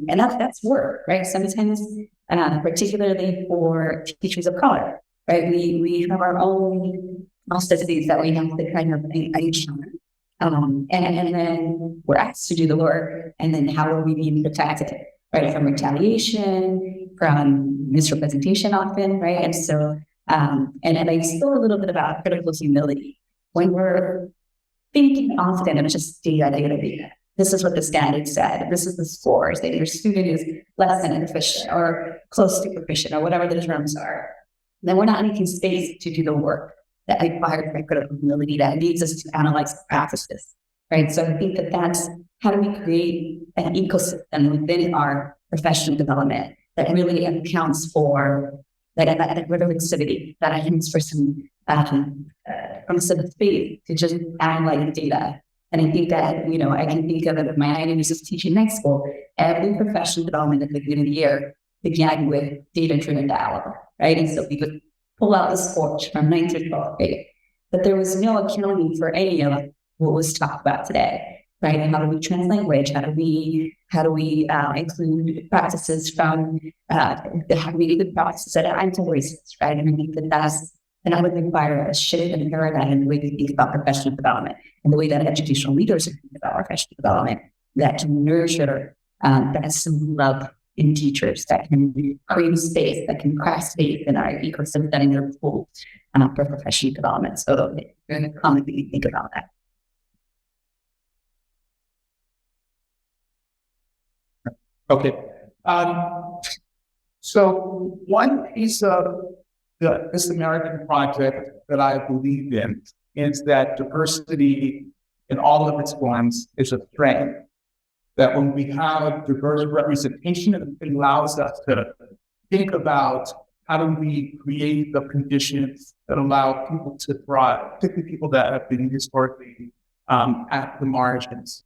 and that's work, right? Sometimes, particularly for teachers of color, right? We have our own processes that we have to kind of encounter. And then we're asked to do the work, and then how are we being protected, right? From retaliation, from misrepresentation often, right? And so, and I spoke a little bit about critical humility. When we're thinking often of just data, this is what the standard said, this is the scores, that your student is less than proficient or close to proficient or whatever the terms are, then we're not making space to do the work that requires critical humility that leads us to analyze practices, right? So I think that's how do we create an ecosystem within our professional development that really accounts for that inclusivity, that accounts for some from some space to just analyze data. And I think that, I can think of it with my 9 years of teaching next school, every professional development at the beginning of the year began with data-driven dialogue, right? And so we would pull out the scores from 9th to 12th grade. But there was no accounting for any of what was talked about today, right? And how do we translate language? How do we include practices from, how do we include practices that are anti-racist, right? And I think that would require a shift in paradigm in the way we think about professional development and the way that educational leaders think about professional development that can nurture that some love in teachers, that can create space, that can craft space in our ecosystem, that in their tools for professional development. So very commonly think about that. Okay. So one piece of this American project that I believe in is that diversity in all of its forms is a strength. That when we have diverse representation, it allows us to think about how do we create the conditions that allow people to thrive, particularly people that have been historically at the margins.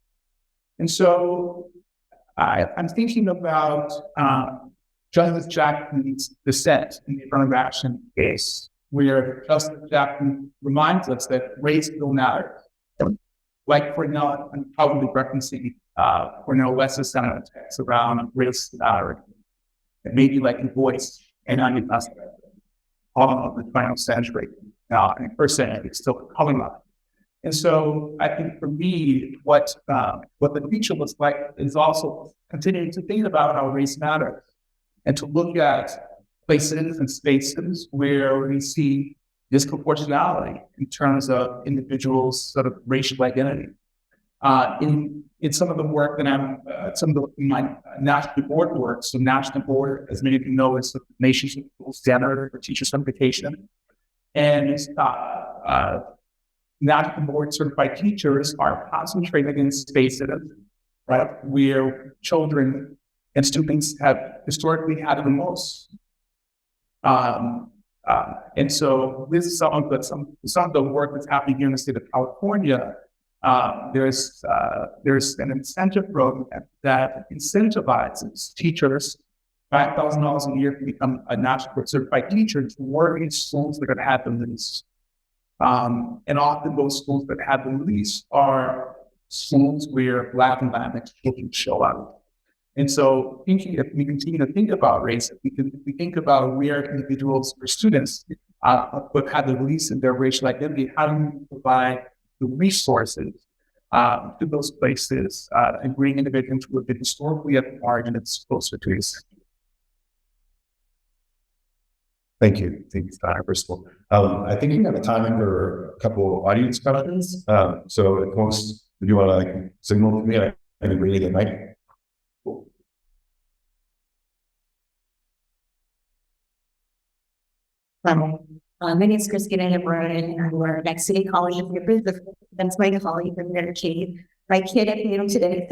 And so I'm thinking about Justice Jackson's dissent in the affirmative action case, where Justice Jackson reminds us that race still matters. Like Cornell, I'm probably referencing Cornell West's sentiment text around race mattering, and maybe like a voice and on us all of the 20th century, and first century still coming up. And so I think for me, what the future looks like is also continuing to think about how race matters and to look at places and spaces where we see disproportionality in terms of individuals' sort of racial identity. In some of the work that my national board work, so national board, as many of you know, is the nation's standard for teacher certification. And national board certified teachers are concentrated in spaces, right, where children and students have historically had the most. And so this is some of the work that's happening here in the state of California. There's an incentive program that incentivizes teachers $5,000 a year to become a national board certified teacher to work in schools that are going to have the least. And often those schools that have the least are schools where Black and Latinx children show up. And so if we continue to think about race, if we think about where individuals or students would have the least in their racial identity, how do we provide the resources to those places and bring individuals who have been historically at the margin and closer to us? Thank you. Thank you, Dr. Bristol. I think we have time for a couple of audience questions. So if most, if you want to signal to me, I can agree the mic. My name is Christina Hebron, and we're at City College of Rivers. That's my colleague from Medicaid. My kid at home today,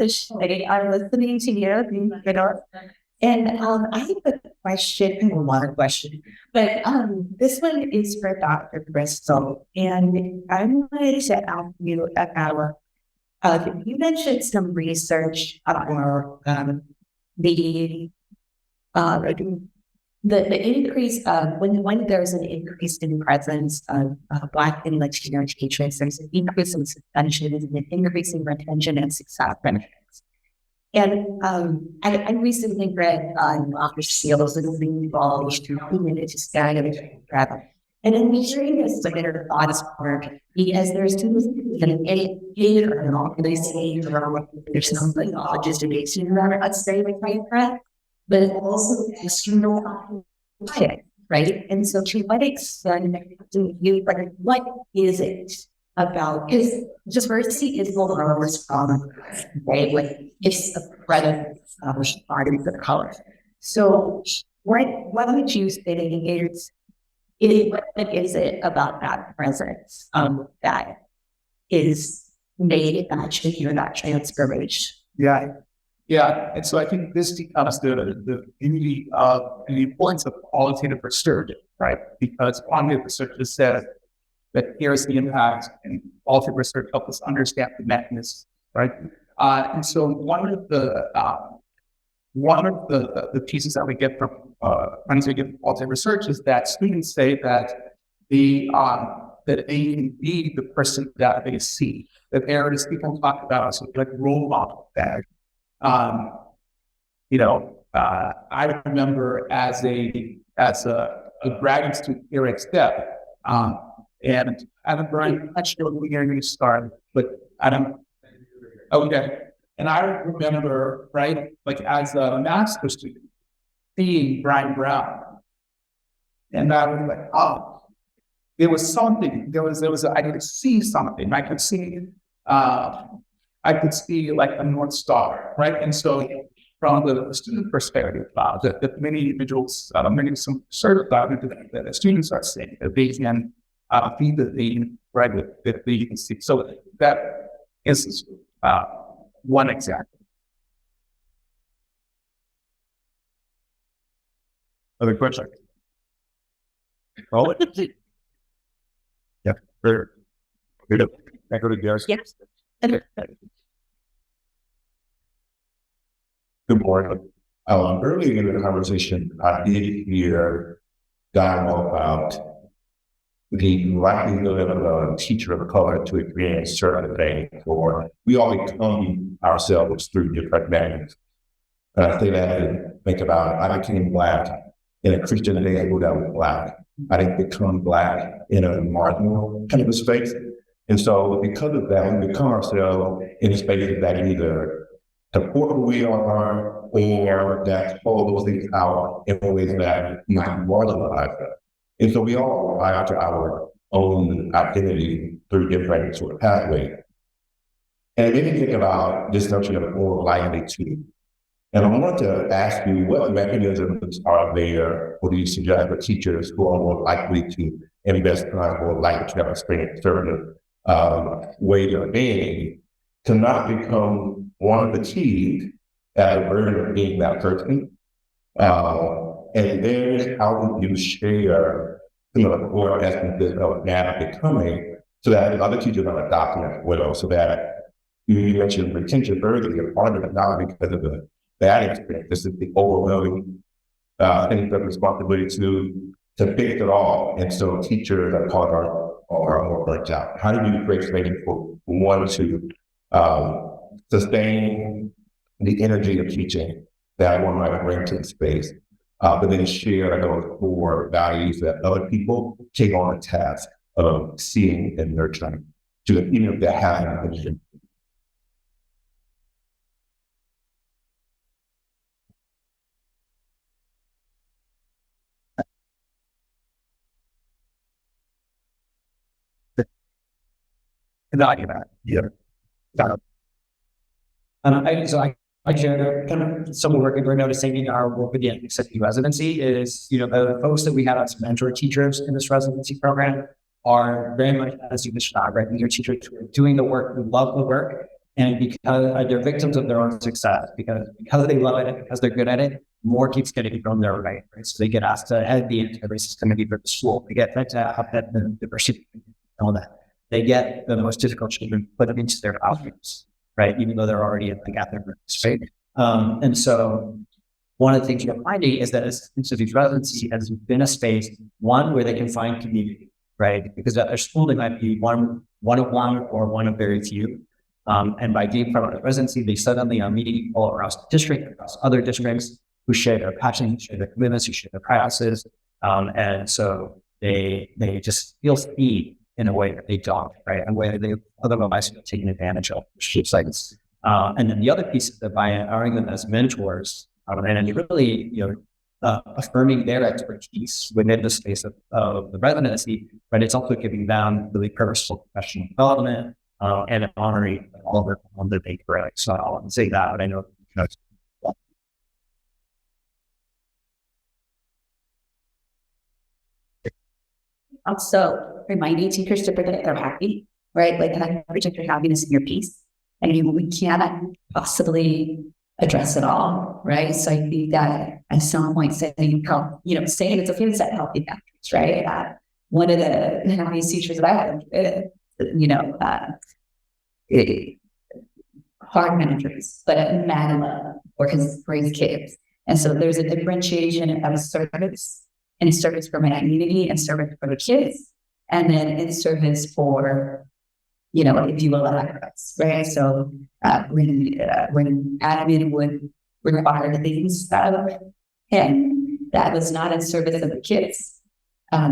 I'm listening to you. And I have a question, a lot of questions, but this one is for Dr. Bristol. And I wanted to ask you about, you mentioned some research about the increase of when there's an increase in presence of Black and Latino education, there's an increase in suspensions and an increase in retention and success benefits. And I recently read Dr. Seals and involved to community standards. And in hearing this submitted thoughts because there's two things or not they say there's something just a basic but also external right? And so to what extent do you, what is it about, because diversity is one of our problems, right? Like it's a credit established part of the color. So what would you say what is it about that presence that is made that you're not transformation? Yeah, and so I think this becomes the beauty of and the importance of qualitative research, right? Because quantitative research has said that here's the impact, and qualitative research helps us understand the mechanisms, right? And so one of the pieces that we get from friends we get from qualitative research is that students say that they can be the person that they see. That there is people talk about so like role model that. I remember as a graduate student here at STEP, and Adam Brian, I'm sure we're going to start, but Adam, okay. And I remember, right, like as a master's student, seeing Brian Brown, and I was like, oh, there was something. I could see something. I could see like a North Star, right? And so, from the student perspective, that many individuals, some certified that students are saying that they can be the thing, right? That they can see. So that is one example. Other questions? Roll it. Yeah. Good. Can I go to Gareth? Yes. Good morning. Earlier in the conversation, I did hear dialogue about the likelihood of a teacher of color to experience certain things, or we all become ourselves through different manners. And I say that and think about it. I became Black in a Christian neighborhood that was Black. I didn't become Black in a marginal kind of a space. And so because of that, we become ourselves in spaces that either support who we are or that hold those things out in ways that might marginalize us. And so we all arrive to our own identity through different sort of pathways. And it made me think about this notion of more likely to. And I wanted to ask you what mechanisms are there, or do you suggest for teachers who are more likely to invest time or likely to have a certain way of being, to not become one fatigued at the burden of being that person? And then how would you share some of the core essences of now becoming so that other teachers are adopting as well, so that you mentioned retention earlier, part of it not because of the bad experience, this is the overwhelming sense of responsibility to fix it all. And so teachers are called are more burnt out. How do you create space for one to sustain the energy of teaching that one might bring to the space, but then share those core values that other people take on the task of seeing and nurturing, even if they have an vision? Yeah. I share kind of some work we're noticing in our work with the accepting residency is, the folks that we have as mentor teachers in this residency program are very much, as you described, right? These are teachers who are doing the work, who love the work, and because they're victims of their own success, because they love it, because they're good at it, more keeps getting thrown their way, right? So they get asked to head the integrity system to for the school. They get to have the diversity and all that. They get the most difficult children put into their classrooms, right? Even though they're already in the Catholic groups, right? And so one of the things you're finding is that Institute's residency has been a space, one, where they can find community, right? Because at their school, they might be one of one or one of very few. And by being part of the residency, they suddenly are meeting people across the district, across other districts who share their passion, share their commitments, who share their practices. And so they just feel seen in a way that they don't, right? In a way that they otherwise feel taken advantage of, sites. And then the other piece is that by hiring them as mentors, and really, affirming their expertise within the space of the residency, but it's also giving them really purposeful professional development and honoring all of their on the big grades. So I'll say that, but I know. Also, reminding teachers to protect their happy, right? Like protect your happiness and your peace. And we cannot possibly address it all, right? So I think that at some point saying it's okay to set healthy boundaries, right? one of the happiest teachers that I had, hard memories, but mad love for his kids. And so there's a differentiation of service, and service for my community and service for the kids, and then in service for, if you will, us, right? So when admin would require things of him, that was not in service of the kids.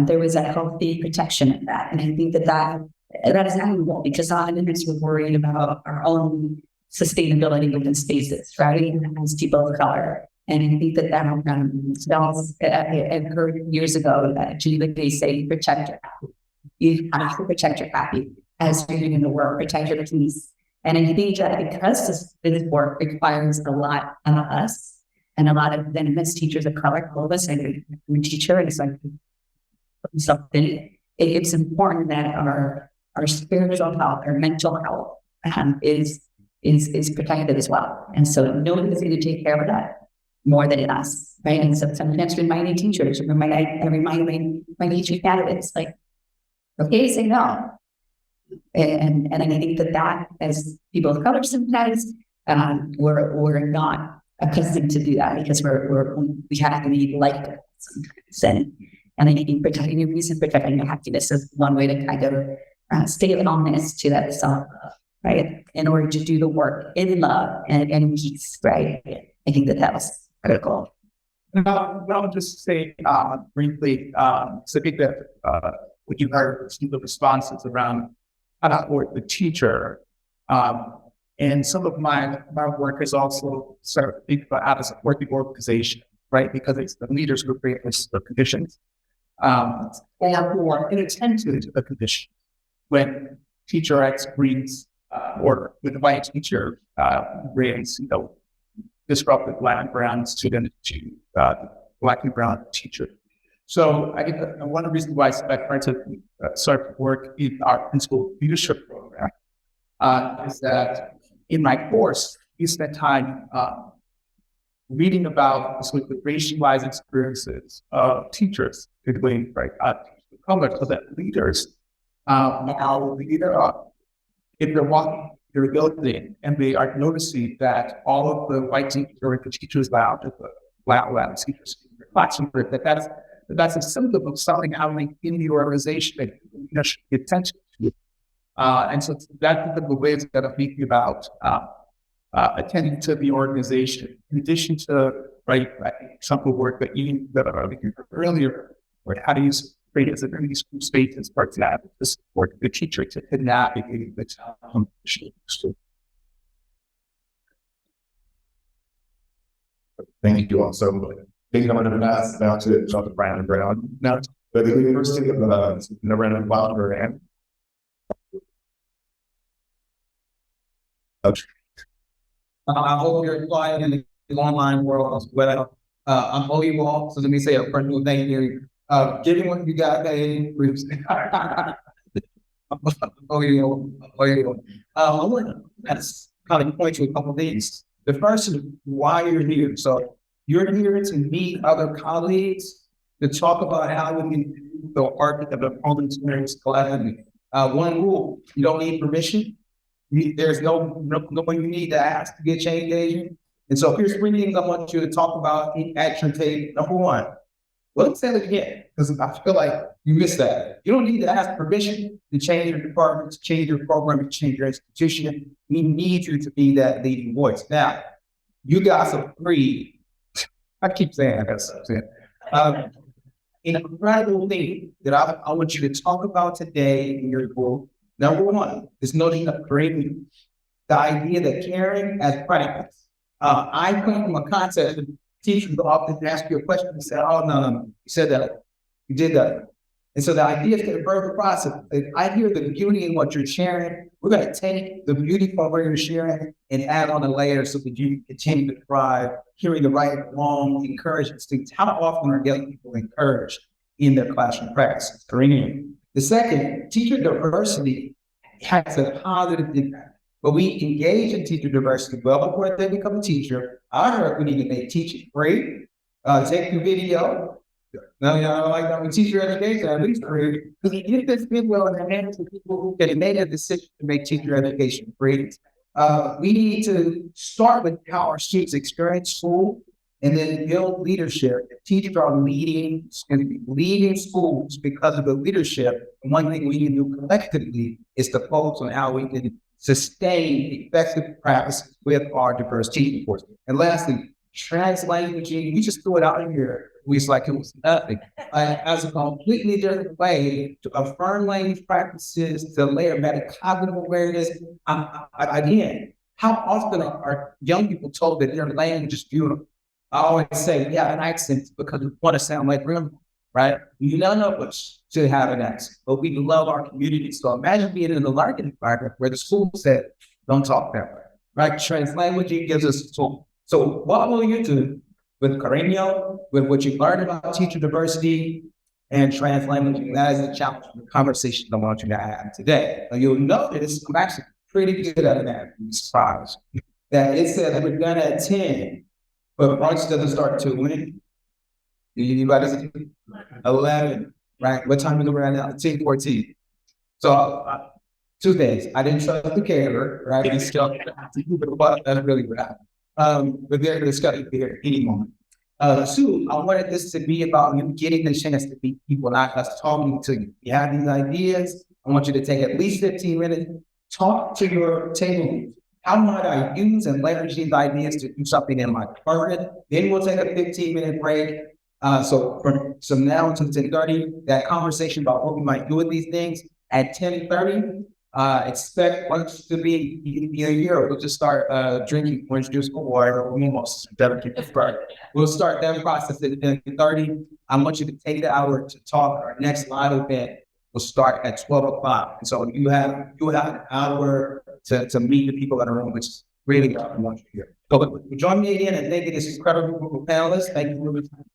There was a healthy protection of that. And I think that is valuable, because admins were worried about our own sustainability within spaces, right? As people of color. And I think I've heard years ago that they say, protect your happy. You have to protect your happy as you're doing the work, protect your peace. And I think that because this work requires a lot of us and a lot of them as teachers of color, all of us, I'm a teacher, and it's like something, it's important that our spiritual health, our mental health is protected as well. And so no one is going to take care of that more than us, right? And so sometimes reminding teachers, I remind my teacher candidates, like, okay, say no. And I think that as people of color, sometimes we're not accustomed to do that, because we have to be like sometimes. And I think protecting your peace and protecting your happiness is one way to kind of stay honest to that self, right? In order to do the work in love and peace, right? I think that was critical. I'll just say briefly, so I think that what you heard, some of the responses around the teacher, and some of my work is also sort of think about how to support the organization, right? Because it's the leaders who create the conditions, or who are inattentive to the condition. When teacher X brings, or when the white teacher brings, disruptive Black and brown student to Black and brown teacher. So I think one of the reasons why I tried to start work in our principal leadership program is that in my course, we spent time reading about the racialized experiences of teachers, particularly color, so that leaders now if they're walking their building and they are noticing that all of the white teachers or the teachers loud, the loud teachers in the classroom, that's a symptom of something happening in the organization that should be attention to. And so that's the ways that I'm thinking about attending to the organization, in addition to some of the work that you heard earlier, or how do you create as an early school spaces, for example, to support the teacher to navigate the challenge. Thank you all so much. I think I'm going to pass now to Dr. Brandon Brown. Now, the University of Nevada Program. I hope you're applying in the online world as well. I'm Multilingual, so let me say a personal thank you. Given what you got, I want to kind of point to a couple of things. The first is why you're here. So you're here to meet other colleagues, to talk about how we can do the art of the home experience collaboratively. One rule: you don't need permission. There's no one you need to ask to get change agent. And so here's 3 things I want you to talk about in action tape. Number 1, well, let's say it again, because I feel like you missed that. You don't need to ask permission to change your department, to change your program, to change your institution. We need you to be that leading voice. Now, you guys are free. I keep saying that. Incredible thing that I want you to talk about today in your book. Number 1 is noting of creating the idea that caring as practice. I come from a concept that teachers often ask you a question and say, oh, no, you said that. You did that. And so the idea is to birth the process. If I hear the beauty in what you're sharing, we're going to take the beauty from what you're sharing and add on a layer so that you continue to thrive, hearing the right, wrong, encouragement things. How often are young people encouraged in their classroom practice? Cariño. The second, teacher diversity has a positive impact. But we engage in teacher diversity well before they become a teacher. I heard we need to make teaching great. Take the video. No, yeah, I like that. We teacher education, at least free. Because you get this goodwill in the hands of people who can make a decision to make teacher education free. We need to start with how our students experience school and then build leadership. Teachers are leading schools because of the leadership. And one thing we need to do collectively is to focus on how we can sustain effective practice with our diverse teaching force. And lastly, translanguaging, we just threw it out here. It's like it was nothing. As a completely different way to affirm language practices, to layer metacognitive awareness. Again, how often are young people told that their language is beautiful? I always say, we have an accent because we want to sound like real, right? None of us should have an accent, but we love our community. So imagine being in a learning environment where the school said, don't talk that way, right? Translanguaging gives us a tool. So what will you do with Cariño, with what you learned about teacher diversity and translanguaging? That is the challenge of the conversation I want you to have today. Now you'll notice I'm actually pretty good at that. I'm surprised that it says we're going to attend, but brunch doesn't start till when? Anybody see? 11, right? What time is it right now? 10:14. So 2 days. I didn't trust the caterer, right? It's still, that's really bad. But they're going to study here any moment. 2, I wanted this to be about you getting the chance to meet people, not us talking to you. You have these ideas. I want you to take at least 15 minutes, talk to your table leaders. How might I use and leverage these ideas to do something in my department? Then we'll take a 15-minute break. So from now until 10:30, that conversation about what we might do with these things. At 10:30, expect lunch to be in a year. We'll just start drinking orange juice or water. We'll start that process at 10:30. I want you to take the hour to talk. Our next live event will start at 12 o'clock. And so you have an hour to meet the people in the room, which is really what I want you to hear. So join me again and thank you this incredible group of panelists. Thank you for your time.